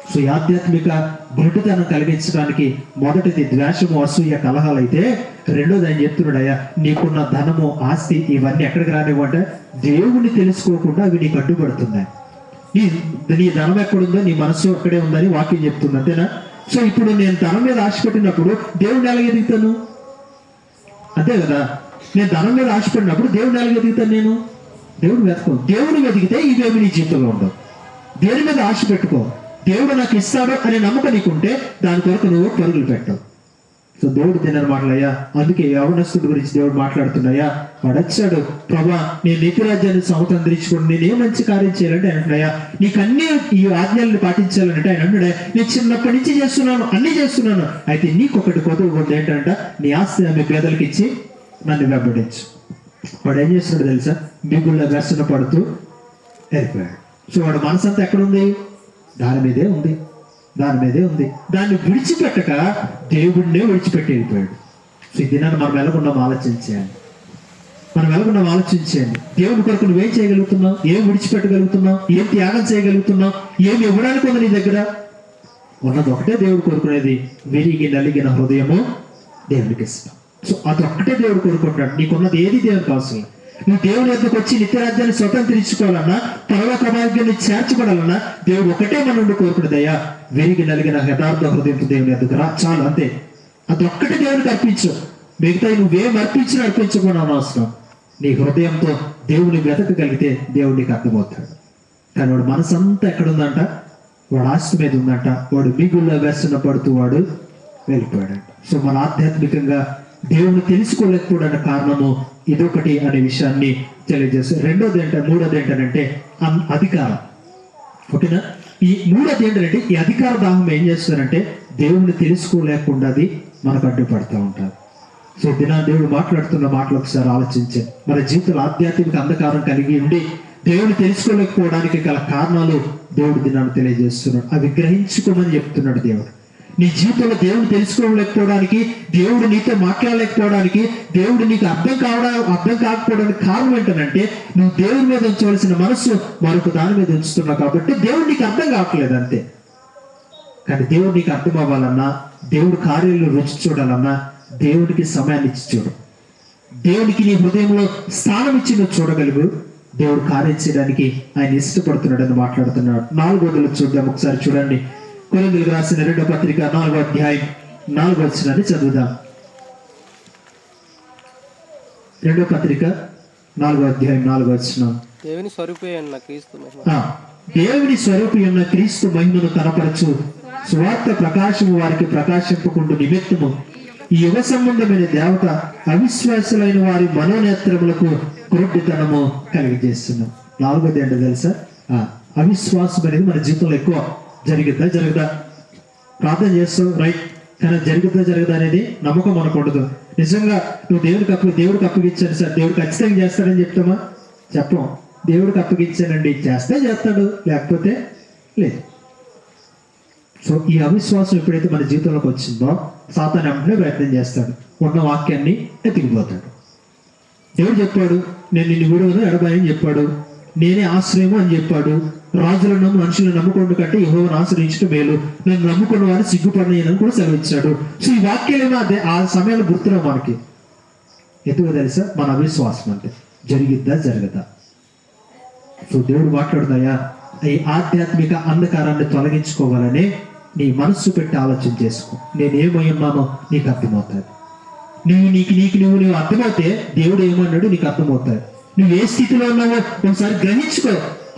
Speaker 1: సో ఈ ఆధ్యాత్మిక గుడ్డితనం కలిగించడానికి మొదటిది ద్వేషము, అసూయ, కలహాలు అయితే, రెండోది ఆయన చెప్తున్నాడయ్యా, నీకున్న ధనము, ఆస్తి ఇవన్నీ ఎక్కడికి రానివ్వంటే దేవుణ్ణి తెలుసుకోకుండా అవి నీకు అడ్డుపడుతున్నాయి. నీ ధనం ఎక్కడుందో నీ మనస్సు అక్కడే ఉందని వాక్యం చెప్తుంది, అంతేనా? సో ఇప్పుడు నేను ధనం మీద ఆశ పెట్టినప్పుడు దేవుడిని ఎలాగ ఎదుగుతాను? అంతే కదా. నేను ధనం మీద ఆశపడినప్పుడు దేవుడిని ఎలాగ ఎదుగుతాను? నేను దేవుడిని వెతకను. దేవుడిని వెతికితే ఇవేమి నీ జీవితంలో ఉండవు. దేని మీద ఆశ పెట్టుకో. దేవుడు నాకు ఇస్తాడు అనే నమ్మకం నీకుంటే దాని కొరకు నువ్వు పరుగులు పెట్టవు. సో దేవుడు తినని మాటలయ్యా. అందుకే యవనస్తుడి గురించి దేవుడు మాట్లాడుతున్నాయా, వాడు వచ్చాడు, ప్రభా నేను నిత్యరాజ్యాన్ని సమతంత్రించుకోండి, నేను ఏ మంచి కార్యం చేయాలంటే ఆయన అంటున్నాయా, నీకు అన్ని ఈ ఆజ్ఞల్ని పాటించాలంటే ఆయన అంటున్నా, నేను చిన్నప్పటి నుంచి చేస్తున్నాను, అన్ని చేస్తున్నాను, అయితే నీకొకటి కొత్తగా ఉంది ఏంటంట, నీ ఆస్తి మీ పేదలకు ఇచ్చి నన్ను వెంబడించు. వాడు ఏం చేస్తున్నాడు తెలుసా? మిగుళ్ళ దర్శన పడుతూ వెళ్ళిపోయాడు. సో వాడు మనసంతా ఎక్కడుంది? దాని మీదే ఉంది, దాని మీదే ఉంది. దాన్ని విడిచిపెట్టక దేవుడినే విడిచిపెట్టి వెళ్ళిపోయాడు. సో ఈ దినాన్ని మనం ఎలాగున్నాం ఆలోచించేయండి. మనం ఎలాగున్నాం ఆలోచించేయండి. దేవుని కొరకు నువ్వేం చేయగలుగుతున్నావు? ఏం విడిచిపెట్టగలుగుతున్నావు? ఏం త్యాగం చేయగలుగుతున్నావు? ఏమి ఇవ్వడానికి ఉంది నీ దగ్గర? ఉన్నది ఒకటే దేవుడు కోరుకునేది, విరిగి నలిగిన హృదయము దేవునికి ఇష్టం. సో అదొక్కటే దేవుడు కోరుకుంటాడు. నీకున్నది ఏది దేవునికి అవసరం. నువ్వు దేవుని వద్దకు వచ్చి నిత్యరాజ్యాన్ని స్వతంత్రించుకోవాలన్నా, పరలోక భాగ్యాన్ని చేర్చబడాలన్నా దేవుడు ఒకటే మన నుండి కోరుకునేదయ్యా, విరిగి నలిగిన యథార్థ హృదయంతో దేవుని వద్దకు రా, చాలు, అంతే. అదొక్కటే దేవునికి అర్పించు. మిగతా నువ్వేం అర్పించినా అర్పించకుండా అవసరం. నీ హృదయంతో దేవుని వెతకగలిగితే దేవుడు నీకు అర్థమవుతాడు. కానీ వాడు మనసంతా ఎక్కడుందంట? వాడు ఆస్తి మీద ఉందంట. వాడు మిగుల్లో వ్యసన పడుతూ వాడు వెళ్ళిపోయాడంట. సో మన ఆధ్యాత్మికంగా దేవుని తెలుసుకోలేకపోవడానికి కారణము ఇదొకటి అనే విషయాన్ని తెలియజేస్తారు. మూడోది ఏంటంటే అధికారం. ఓకేనా? ఈ మూడోది ఏంటంటే ఈ అధికార దాహం ఏం చేస్తారంటే దేవుణ్ణి తెలుసుకోలేకుండా అది మనకు అడ్డుపడుతూ ఉంటారు. సో దేవుడు మాట్లాడుతున్న మాటలు ఒకసారి ఆలోచించండి. మన జీవితంలో ఆధ్యాత్మిక అంధకారం కలిగి ఉండి దేవుని తెలుసుకోలేకపోవడానికి గల కారణాలు దేవుడు దినాన్ని తెలియజేస్తున్నాడు. అవి గ్రహించుకోమని చెప్తున్నాడు దేవుడు. నీ జీవితంలో దేవుడు తెలుసుకోలేకపోవడానికి, దేవుడు నీతో మాట్లాడలేకపోవడానికి, దేవుడు నీకు అర్థం కాకపోవడానికి కారణం ఏంటంటే నువ్వు దేవుడి మీద ఉంచవలసిన మనస్సు మరొక దాని మీద ఉంచుతున్నావు కాబట్టి దేవుడు నీకు అర్థం కావట్లేదు, అంతే. కానీ దేవుడు నీకు అర్థం అవ్వాలన్నా, దేవుడు కార్యాలను రుచి చూడాలన్నా దేవుడికి సమయాన్ని ఇచ్చి చూడు. దేవుడికి నీ హృదయంలో స్థానం ఇచ్చి నువ్వు చూడగలుగు. దేవుడు కార్యం చేయడానికి ఆయన ఇష్టపడుతున్నాడు అని మాట్లాడుతున్నాడు. 4వ చూద్దాం ఒకసారి. చూడండి, కొరింథీయులకు రాసిన 2వ పత్రిక 4వ అధ్యాయం 4వ వచనాన్ని చదువుదాం. 2వ పత్రిక 4వ అధ్యాయం 4వ వచనం.
Speaker 2: దేవుని స్వరూపి
Speaker 1: ఉన్న క్రీస్తు మహిమను కనపరచు స్వార్థ ప్రకాశము వారికి ప్రకాశింపకుండా నిమిత్తము ఈ యుగ సంబంధమైన దేవత అవిశ్వాసులైన వారి మనోనేత్రములకు క్రొడ్డితనము కలిగజేస్తున్నాం. 4వది ఏంటో తెలుసా? అవిశ్వాసం అనేది మన జీవితంలో ఎక్కువ జరుగుదా? ప్రార్థన చేస్తావు, రైట్, కానీ జరుగుదా అనేది నమ్మకం మనకు ఉండదు. నిజంగా నువ్వు దేవుడికి అప్పగించాను సార్, దేవుడు ఖచ్చితంగా చేస్తాడని చెప్తామా? చెప్పం. దేవుడికి అప్పగించానండి, చేస్తే చేస్తాడు, లేకపోతే లేదు. సో ఈ అవిశ్వాసం ఎప్పుడైతే మన జీవితంలోకి వచ్చిందో సాతాను వెంటనే ప్రయత్నం చేస్తాడు, ఉన్న వాక్యాన్ని ఎత్తికిపోతాడు. దేవుడు చెప్పాడు, నేను నిన్ను విడువను ఎడబాయని చెప్పాడు, నేనే ఆశ్రయము అని చెప్పాడు. రాజులను మనుషులను నమ్ముకోండి కంటే యెహోవాను ఆశ్రయించడం మేలు, నన్ను నమ్ముకున్న వారు సిగ్గుపడని కూడా సెలవిచ్చాడు. సో ఈ వాక్యాలేమో అదే ఆ సమయంలో గుర్తున్నాం మనకి. ఎందుకో తెలుసా? మన అవిశ్వాసం అంటే జరిగిద్దా జరగదా. సో దేవుడు మాట్లాడుతాయా, ఈ ఆధ్యాత్మిక అంధకారాన్ని తొలగించుకోవాలని నీ మనస్సు పెట్టి ఆలోచన చేసుకో. నేనేమై ఉన్నానో నీకు అర్థమవుతుంది. నువ్వు అర్థమవుతే దేవుడు ఏమన్నాడు నీకు అర్థమవుతుంది. నువ్వు ఏ స్థితిలో ఉన్నావో ఒకసారి గ్రహించుకో,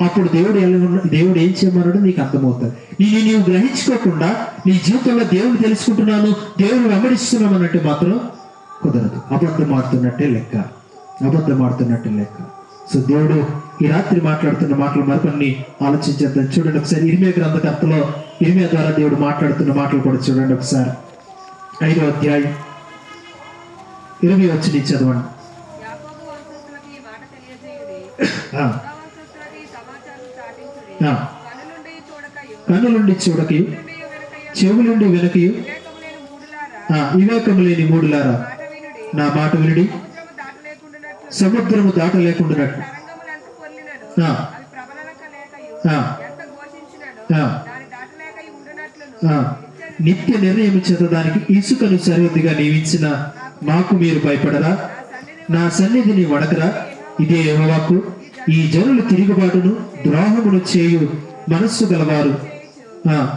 Speaker 1: అప్పుడు దేవుడు ఏం చేయమన్నాడో నీకు అర్థమవుతుంది. నీవు గ్రహించుకోకుండా నీ జీవితంలో దేవుడు తెలుసుకుంటున్నాను, దేవుడు వెంబడిస్తున్నాం అన్నట్టు మాత్రం కుదరదు. అబద్ధం ఆడుతున్నట్టే లెక్క. సో దేవుడు ఈ రాత్రి మాట్లాడుతున్న మాటలు మరికొన్ని ఆలోచించేద్దాం. చూడండి ఒకసారి ఇర్మియా గ్రంథకర్తలో ఇర్మియా ద్వారా దేవుడు మాట్లాడుతున్న మాటలు కూడా చూడండి ఒకసారి. 5వ అధ్యాయం 20 వచ్చి చదవండి. కన్నులుండి చూడకి, చెవులుండి వినకి, వివేకము లేని మూడులారా నా మాట వినుడి. సముద్రము దాటలేకుండానట్లు నిత్య నిర్ణయం చేత దానికి ఇసుకను సరిహద్దుగా నియమించిన మాకు మీరు భయపడరా? నా సన్నిధిని వడకరా? ఇదే యెహోవాకు. ఈ జనులు తిరుగుబాటును ద్రోహమును చేయు మనస్సు గలవారు,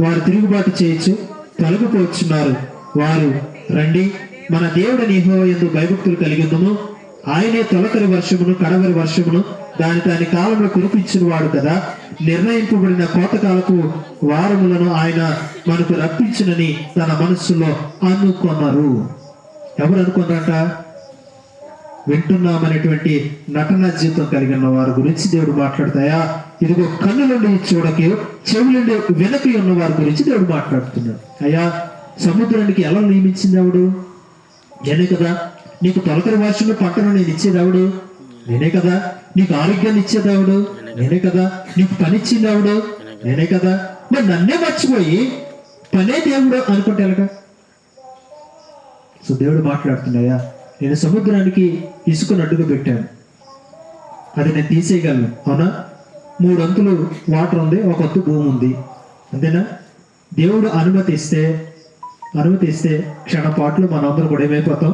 Speaker 1: వారు తిరుగుబాటు చేయొచ్చు తొలగిపోవచ్చున్నారు. వారు రండి, మన దేవుడని యెహోవా యందు భయభక్తులు కలిగి ఉందము. ఆయనే తొలకరి వర్షమును కడవరి వర్షమును దాని కాలంలో కురిపించిన వాడు కదా. నిర్ణయింపబడిన కోతకాలపు వారములను ఆయన మనకు రప్పించునని తన మనస్సులో అనుకున్నారు. ఎవరు అనుకున్నారట? వింటున్నామనేటువంటి నటన జీవితం కలిగిన వారి గురించి దేవుడు మాట్లాడతాయా. ఇదిగో కన్నులుండి చూడకి, చెవులుండి వెనక్కి ఉన్న వారి గురించి దేవుడు మాట్లాడుతున్నాడు. అయ్యా, సముద్రానికి ఎలా నియమించింది దేవుడు? నేనే కదా. నీకు తొలకరి వర్షంలో పంటను నేను ఇచ్చేదావుడు నేనే కదా. నీకు ఆరోగ్యాన్ని ఇచ్చేదావుడు నేనే కదా. నీకు పని ఇచ్చిందావుడు నేనే కదా. మరి నన్నే మర్చిపోయి పనే దేవుడు అనుకుంటే ఎలాగా? సో దేవుడు మాట్లాడుతున్నాయా, నేను సముద్రానికి ఇసుకను అడ్డుగా పెట్టాను, అది నేను తీసేయగలను. అవునా? 3 అంతులు వాటర్ ఉంది, 1 అంతు భూమి ఉంది, అంతేనా? దేవుడు అనుమతిస్తే క్షణపాట్లు మనందరూ కూడా ఏమైపోతాం?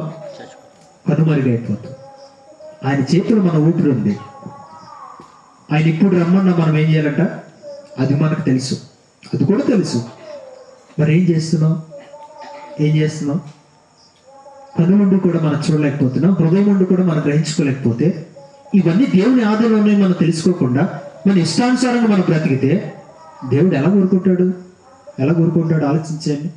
Speaker 1: కనుమరుగైపోతాం. ఆయన చేతులు మన ఊపిరి ఉంది. ఆయన ఇప్పుడు రమ్మన్నా మనం ఏం చేయాలంట? అది మనకు తెలుసు, అది కూడా తెలుసు. మరి ఏం చేస్తున్నాం? కనులుండి కూడా మనం చూడలేకపోతున్నాం, హృదయం ఉండి కూడా మనం గ్రహించుకోలేకపోతే, ఇవన్నీ దేవుని ఆధీనంలోనే మనం తెలుసుకోకుండా మన ఇష్టానుసారంగా మనం బ్రతికితే దేవుడు ఎలా కోరుకుంటాడు? ఆలోచించండి.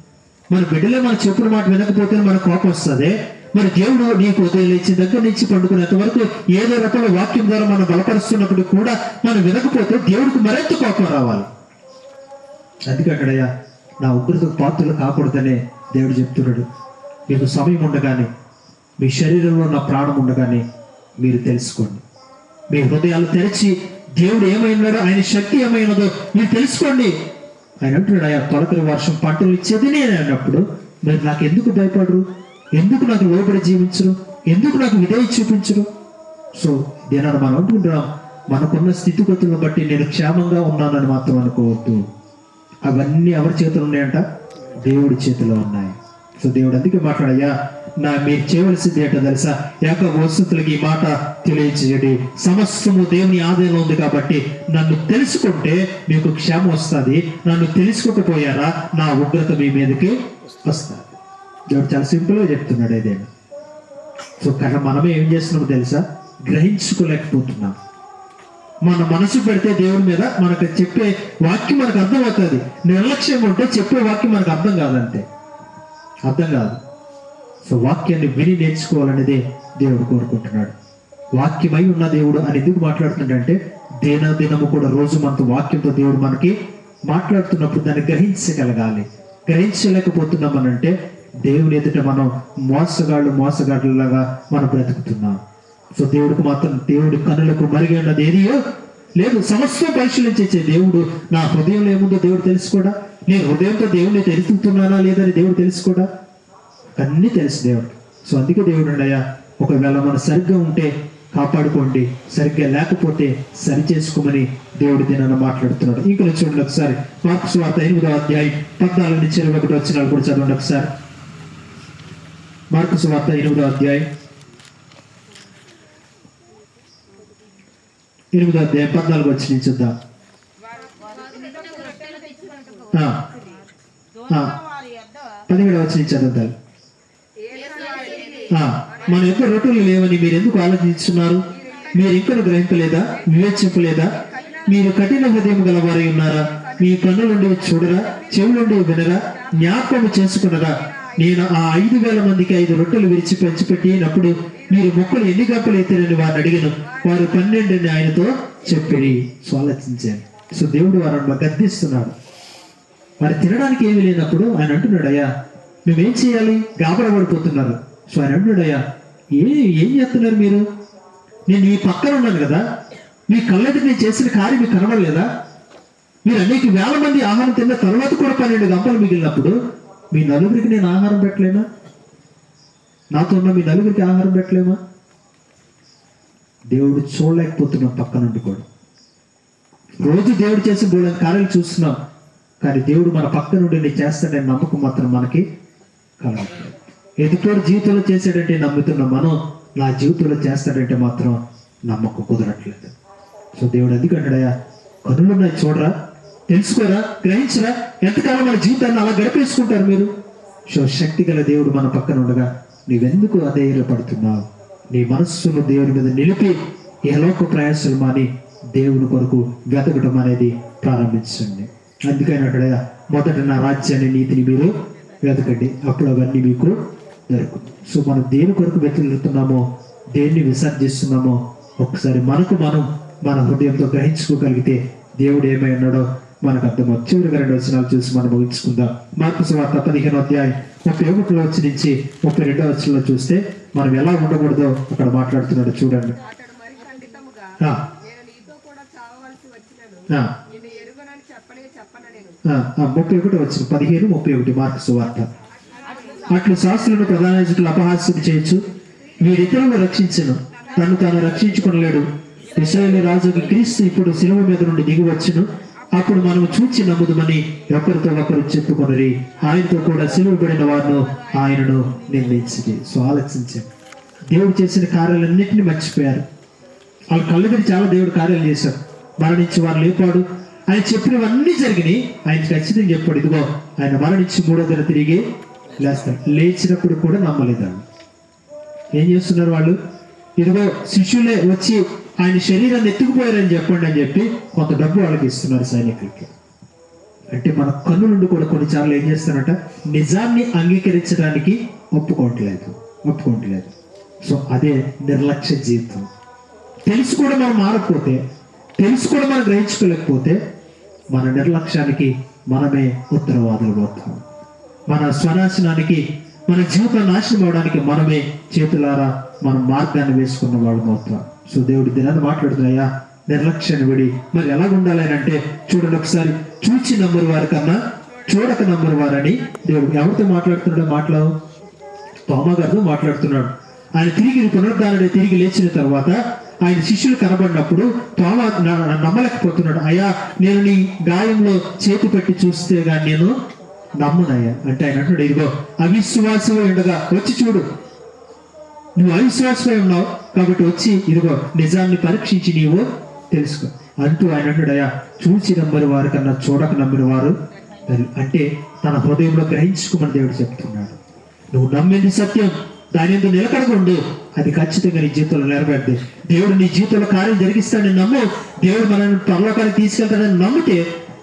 Speaker 1: మన బిడ్డలే మన చెప్పుల మాట వినకపోతే మన కోపం వస్తుంది. మరి దేవుడు నీకు ఉదయం లేచిన దగ్గర నుంచి పండుకునేంత వరకు ఏదో రకంగా వాక్యం ద్వారా మనం బలపరుస్తున్నప్పుడు కూడా మనం వినకపోతే దేవుడికి మరింత కోపం రావాలి. అందుకక్కడయ్యా, నా ఉగ్రతకు పాత్రలు కాకూడదనే దేవుడు చెప్తున్నాడు. మీకు సమయం ఉండగానే, మీ శరీరంలో ఉన్న ప్రాణం ఉండగానే మీరు తెలుసుకోండి. మీ హృదయాలు తెరిచి దేవుడు ఏమైనాడో, ఆయన శక్తి ఏమైనదో మీరు తెలుసుకోండి. ఆయన అంటున్నాడు, అయ్యా తొలకరి వర్షం పంటలు ఇచ్చేది నేనే అన్నప్పుడు మీరు నాకు ఎందుకు భయపడరు? ఎందుకు నాకు లోబడి జీవించరు? ఎందుకు నాకు విధేయ చూపించరు? సో దీనిని మనం అనుకుంటున్నాం, మనకున్న స్థితిగతులను బట్టి నేను క్షేమంగా ఉన్నానని మాత్రం అనుకోవద్దు. అవన్నీ ఎవరి చేతులు ఉన్నాయంట? దేవుడి చేతిలో ఉన్నాయి. సో దేవుడు అందుకే మాట్లాడయ్యా, మీరు చేయవలసింది ఏంటో తెలుసా? యాకోబు వస్తుతులకి ఈ మాట తెలియజేయండి. సమస్తము దేవుని ఆధీనంలో ఉంది కాబట్టి నన్ను తెలుసుకుంటే మీకు క్షేమం వస్తుంది. నన్ను తెలుసుకోకపోయారా నా ఉగ్రత మీ మీదకి వస్తుంది. దేవుడు చాలా సింపుల్గా చెప్తున్నాడు ఏదైనా. సో కానీ మనమే ఏం చేస్తున్నామో తెలుసా? గ్రహించుకోలేకపోతున్నాం. మన మనసు పెడితే దేవుడి మీద మనకు చెప్పే వాక్యం మనకు అర్థమవుతుంది. నిర్లక్ష్యం ఉంటే చెప్పే వాక్యం మనకు అర్థం కాదు. సో వాక్యాన్ని విని నేర్చుకోవాలనేదే దేవుడు కోరుకుంటున్నాడు. వాక్యమై ఉన్న దేవుడు అని ఎందుకు మాట్లాడుతున్నాడంటే, దినము కూడా రోజు మనతో వాక్యంతో దేవుడు మనకి మాట్లాడుతున్నప్పుడు దాన్ని గ్రహించగలగాలి. గ్రహించలేకపోతున్నామనంటే దేవుని ఎదుట మనం మోసగాళ్ళలాగా మనం బ్రతుకుతున్నాం. సో దేవుడికి మాత్రం దేవుడి కన్నులకు మరిగి ఉన్నది ఏదియో లేదు. సమస్తం పరిశీలించే దేవుడు నా హృదయంలో ఏముందో దేవుడు తెలుసుకోడా? నేను హృదయంతో దేవుడిని తెలుసుకున్నానా లేదని దేవుడు తెలుసుకోడా? అన్నీ తెలుసు దేవుడు. సో అందుకే దేవుడు అయ్యా, ఒకవేళ మనం సరిగ్గా ఉంటే కాపాడుకోండి, సరిగ్గా లేకపోతే సరి చేసుకోమని దేవుడి దినాన్ని మాట్లాడుతున్నాడు. ఇంకా చూడండి ఒకసారి మార్కు సువార్త 8వ అధ్యాయం 14 నుంచి 21 వచనాలు కూడా చదవండి ఒకసారి. మార్కు సువార్త 8వ అధ్యాయం 14 వచ్చి నుంచి చూద్దాం. 17 వచ్చి నుంచి చదువుతారు. మన యొక్క రొట్టెలు లేవని మీరు ఎందుకు ఆలోచిస్తున్నారు? మీరు ఇంకా గ్రహింపలేదా? వివేచింపలేదా? మీరు కఠిన హృదయం గలవారై ఉన్నారా? మీ కన్నులుండి చూడరా? చెవులుండి వినరా? జ్ఞాపకం చేసుకున్నరా? నేను ఆ 5,000 మందికి 5 రొట్టెలు విరిచి పంచిపెట్టినప్పుడు మీరు మొక్కలు ఎన్ని గంపలు ఎత్తారని వారిని అడిగాను. వారు 12 అని ఆయనతో చెప్పి. సో ఆలోచించాను. సో దేవుడు వారిని గద్దిస్తున్నాడు. మరి తినడానికి ఏమీ లేనప్పుడు ఆయన అంటున్నాడు, అయ్యా మేమేం చేయాలి? గాబరా పడిపోతున్నారు. సో ఆయన అంటున్నాడు, అయ్యా ఏం చేస్తున్నారు మీరు? నేను మీ పక్కన ఉన్నాను కదా, మీ కళ్ళకి నేను చేసిన కార్యం మీకు కనబడలేదా? మీరు అనేక వేల మంది ఆహారం తిన్న తర్వాత కూడా 12 గంపలు మిగిలినప్పుడు మీ నలుగురికి నేను ఆహారం పెట్టలేనా? నాతో ఉన్న మీ నలుగురికి ఆహారం పెట్టలేమా? దేవుడు చూడలేకపోతున్నాం పక్కన నుండి కూడా. రోజు దేవుడు చేసే బోళ్ళని కార్యాలు చూస్తున్నాం, కానీ దేవుడు మన పక్క నుండి నేను చేస్తాడని నమ్మకం మాత్రం మనకి కలగట్లేదు. ఎదుటోడు జీవితంలో చేశాడంటే నమ్ముతున్నాం, మనం నా జీవితంలో చేస్తాడంటే మాత్రం నమ్మకం కుదరట్లేదు. సో దేవుడు ఎందుకంటాడయా, కనులున్నాయి చూడరా, తెలుసుకోరా, గ్రహించరా? ఎంతకాలం మన జీవితాన్ని అలా గడిపేసుకుంటారు మీరు? సో శక్తి గల దేవుడు మన పక్కన ఉండగా నీవెందుకు అధైర్యపడుతున్నావు? నీ మనస్సును దేవుని మీద నిలిపి ఏలోక ప్రయాసాలు మాని దేవుని కొరకు వెతకడం అనేది ప్రారంభించండి. అందుకని అక్కడయా, మొదట నా రాజ్యాన్ని నీతిని మీరు వెతకండి, అప్పుడు అవన్నీ మీకు దొరుకుతుంది. సో మనం దేని కొరకు వెతుకుతున్నామో, దేన్ని విసర్జిస్తున్నామో ఒకసారి మనకు మనం మన హృదయంతో గ్రహించుకోగలిగితే దేవుడు ఏమై ఉన్నాడో మనకు అర్థమవుతుంది. చివరిగా 2 వచనాలు చూసి మనం ముగించుకుందాం. మార్కు సువార్త 15వ అధ్యాయం 31 వచ్చి నుంచి 32వ వచనంలో చూస్తే మనం ఎలా ఉండకూడదో అక్కడ మాట్లాడుతున్నాడు. చూడండి. 31 వచ్చిన 15:31 మార్కు సువార్త. అట్లు శాస్త్రులను ప్రధాన యాజకులు అపహాస్యం చేయొచ్చు, వీరిద్దరును రక్షించను, తను తాను రక్షించుకొనలేడు. ఇశ్రాయేలు రాజుకి క్రీస్తు ఇప్పుడు శిలువ మీద నుండి దిగివచ్చును, అప్పుడు మనం చూచి నమ్ముదమని ఒకరితో ఒకరు చెప్పుకొనరి. ఆయనతో కూడా సిలువబడిన వారిను ఆయనను నిర్ణయించింది. సో ఆలోచించండి, దేవుడు చేసిన కార్యాలన్నింటినీ మర్చిపోయారు. వాళ్ళ కళ్ళకి చాలా దేవుడు కార్యాలు చేశారు. మరణించి వారు లేపాడు, ఆయన చెప్పినవన్నీ జరిగినాయి. ఆయన ఖచ్చితంగా చెప్పాడు, ఇదిగో ఆయన మరణించి 3వ దిన తిరిగి లేస్తారు. లేచినప్పుడు కూడా నమ్మలేదు. ఏం చేస్తున్నారు వాళ్ళు? ఇదిగో శిష్యులే వచ్చి ఆయన శరీరాన్ని ఎత్తుకుపోయారని చెప్పండి అని చెప్పి కొంత డబ్బు వాళ్ళకి ఇస్తున్నారు సైనికులకి. అంటే మన కన్ను నుండి కూడా కొన్నిసార్లు ఏం చేస్తారంట, నిజాన్ని అంగీకరించడానికి ఒప్పుకోవట్లేదు. సో అదే నిర్లక్ష్య జీవితం. తెలుసు కూడా మనం మారకపోతే, తెలుసు కూడా మనం గ్రహించుకోలేకపోతే మన నిర్లక్ష్యానికి మనమే ఉత్తరవాదులు అవుతాం. మన స్వనాశనానికి, మన జీవితం నాశనం అవడానికి మనమే చేతులారా మన మార్గాన్ని వేసుకున్న వాళ్ళు అవుతాం. సో దేవుడు దినాన్ని మాట్లాడుతున్నాయా, నిర్లక్ష్యాన్ని విడి మరి ఎలా ఉండాలి అని అంటే, చూడండి ఒకసారి, చూచి నమ్మరు వారి కన్నా చూడక నమ్మరు వారని దేవుడు ఎవరితో మాట్లాడుతున్నాడో తోమా గారితో మాట్లాడుతున్నాడు. ఆయన పునరుద్ధానుడే తిరిగి లేచిన తర్వాత ఆయన శిష్యులు కనబడినప్పుడు తోమా నమ్మలేకపోతున్నాడు. అయ్యా నేను నీ గాయంలో చేతి పెట్టి చూస్తే గాని నేను నమ్మనయ్యా అంటే ఆయన అంటున్నాడు, ఇదిగో అవిశ్వాసమే ఉండగా వచ్చి చూడు, నువ్వు అవిశ్వాసమే ఉన్నావు కాబట్టి వచ్చి ఇదిగో నిజాన్ని పరీక్షించి నీవు తెలుసుకో అంటూ ఆయన అంటున్నాడు, అయ్యా చూచి నమ్మని వారి కన్నా చూడక నమ్మిన వారు. అంటే తన హృదయంలో గ్రహించుకోమని దేవుడు చెప్తున్నాడు. నువ్వు నమ్మింది సత్యం, దాని ఎందుకు నిలకడకుండు, అది ఖచ్చితంగా నీ జీవితంలో నెరవేరుతుంది. దేవుడు నీ జీవితంలో కార్యం జరిగిస్తాడని నమ్ము. దేవుడు మనల్ని పరలోకానికి తీసుకెళ్తాడని నమ్మితే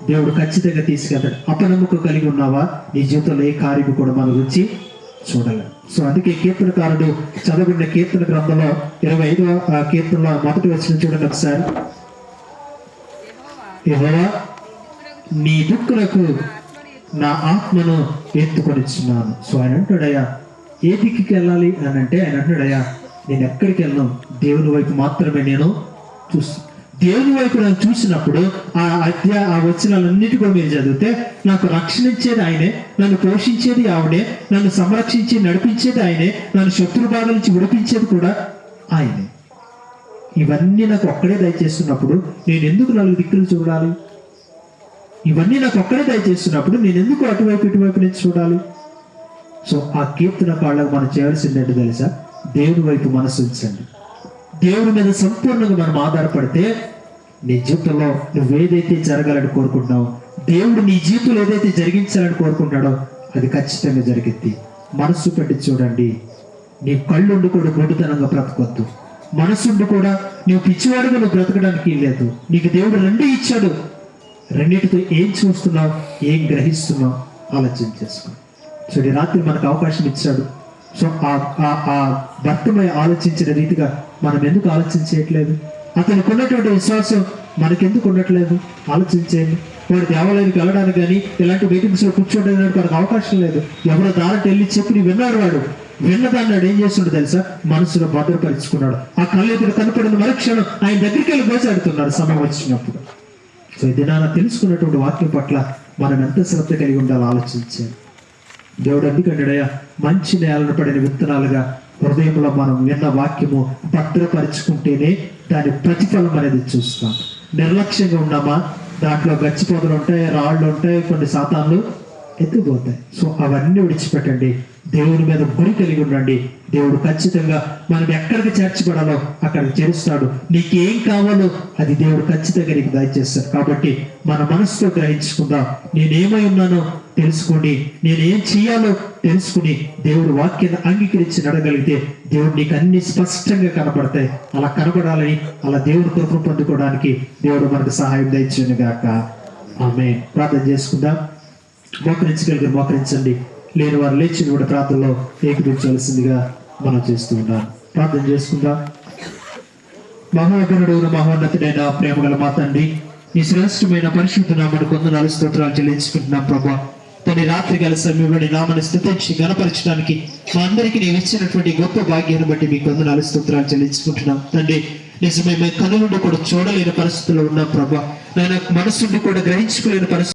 Speaker 1: దేవుడు ఖచ్చితంగా తీసుకెళ్తాడు. అపనమ్మకం కలిగి ఉన్నావా, నీ జీవితంలో ఏ కార్యం కూడా మన రుచి చూడలేదు. సో అందుకే కీర్తనకారుడు చదవబడిన కీర్తన గ్రంథంలో 25వ కీర్తనలో మొదటి వచనం చూడండి ఒకసారి. యెహోవా నీ దిక్కులకు నా ఆత్మను ఎత్తుకొనిచున్నాను. సో ఆయన అంటాడయ్యా, ఏ దిక్కుకి వెళ్ళాలి అని అంటే ఆయన అంటాడయ్యా, నేను ఎక్కడికి వెళ్ళను, దేవుని వైపు మాత్రమే నేను చూస్తాను. దేవుని వైపు నన్ను చూసినప్పుడు ఆ వచనాలన్నిటి కూడా మీరు చదివితే నాకు రక్షణ ఇచ్చేది ఆయనే, నన్ను పోషించేది ఆవిడే, నన్ను సంరక్షించి నడిపించేది ఆయనే, నన్ను శత్రు బాధ నుంచి విడిపించేది కూడా ఆయనే. ఇవన్నీ నాకు ఒక్కడే దయచేస్తున్నప్పుడు నేను ఎందుకు 4 దిక్కులు చూడాలి? ఇవన్నీ నాకు ఒక్కడే దయచేస్తున్నప్పుడు నేను ఎందుకు అటువైపు ఇటువైపు నుంచి చూడాలి? సో ఆ కీర్తన కాళ్ళకు మనం చేయాల్సింది ఏంటో తెలుసా? దేవుని వైపు మనసు ఉంచండి. దేవుని మీద సంపూర్ణంగా మనం ఆధారపడితే నీ జీవితంలో నువ్వేదైతే జరగాలని కోరుకుంటున్నావు, దేవుడు నీ జీవితంలో ఏదైతే జరిగించాలని కోరుకుంటాడో అది ఖచ్చితంగా జరిగిద్ది. మనస్సు పెట్టి చూడండి. నీ కళ్ళుండి కూడా గుడ్డితనంగా బ్రతకొద్దు. మనసుండి కూడా నీవు పిచ్చివాడుగా నువ్వు బ్రతకడానికి లేదు. నీకు దేవుడు 2 ఇచ్చాడు. రెండింటితో ఏం చూస్తున్నావు, ఏం గ్రహిస్తున్నావు ఆలోచన చేసుకో. సో ఈ రాత్రి మనకు అవకాశం ఇచ్చాడు. సో ఆ భర్తమై ఆలోచించిన రీతిగా మనం ఎందుకు ఆలోచించట్లేదు? అతనికి ఉన్నటువంటి విశ్వాసం మనకెందుకు ఉండట్లేదు? ఆలోచించేయండి. వాడు దేవాలయానికి వెళ్ళడానికి కానీ ఇలాంటి మీటింగ్స్లో కూర్చోడానికి వాడికి అవకాశం లేదు. ఎవరో దారంటే వెళ్ళి చెప్పి విన్నాడు. వాడు విన్నదాన్ని వాడు ఏం చేస్తున్నాడు తెలుసా? మనసులో భద్రపరుచుకున్నాడు. ఆ కళ్ళెదురు కనపడిన మరుక్షణం ఆయన దగ్గరికి వెళ్ళి గోసాడుతున్నాడు సమయం వచ్చినప్పుడు. సో ఈ దినాన తెలుసుకున్నటువంటి వాక్యం పట్ల మనం ఎంత శ్రద్ధ కలిగి ఉండాలో ఆలోచించాలి. దేవుడు అందుకంటాడయ్యా, మంచి నేలను పడిన విత్తనాలుగా హృదయంలో మనం విన్న వాక్యము భద్రపరుచుకుంటేనే దాని ప్రతిఫలం అనేది చూస్తాం. నిర్లక్ష్యంగా ఉన్నామా, దాంట్లో గచ్చిపోతలు ఉంటాయి, రాళ్ళు ఉంటాయి, కొన్ని శాతాలు ఎత్తుపోతాయి. సో అవన్నీ విడిచిపెట్టండి. దేవుని మీద గురి కలిగి ఉండండి. దేవుడు ఖచ్చితంగా మనం ఎక్కడికి చేర్చబడాలో అక్కడికి చేరుస్తాడు. నీకేం కావాలో అది దేవుడు ఖచ్చితంగా నీకు దయచేస్తాడు. కాబట్టి మన మనసుతో గ్రహించుకుందాం. నేనేమై ఉన్నానో తెలుసుకుని, నేనేం చేయాలో తెలుసుకుని దేవుడు వాక్యాన్ని అంగీకరించి నడగలిగితే దేవుడు నీకు అన్ని స్పష్టంగా కనపడతాయి. అలా కనపడాలని, అలా దేవుడి కృపను పొందుకోవడానికి దేవుడు మనకు సహాయం దయచేయను గాక. ఆమేన్. ప్రార్థన చేసుకుందాం. మోకరించగలిగి మోకరించండి. లేని వారు లేచి కూడా ప్రార్థనలో ఏకీభవించవలసిందిగా మనం చేస్తూ ఉన్నాం. ప్రార్థన చేసుకుందాం. మహాగణుడు మహోన్నతుడైన ప్రేమగల మా తండ్రి, ఈ శ్రేష్టమైన పరిశుద్ధ నామమునకు వందనాలు స్తోత్రాలు చెల్లించుకుంటున్నాం ప్రభా. తన రాత్రి గల సమయంలో నామని స్తుతించి గణపరచడానికి మా అందరికీ నీవు ఇచ్చినటువంటి గొప్ప భాగ్యాన్ని బట్టి మీకు వందనాలు స్తోత్రాలు చెల్లించుకుంటున్నాం తండ్రి. నిజమే, మేము కనులుండి కూడా చూడలేని పరిస్థితుల్లో ఉన్నాం ప్రభా. నాయన, మనసుండి కూడా గ్రహించుకోలేని పరిస్థితి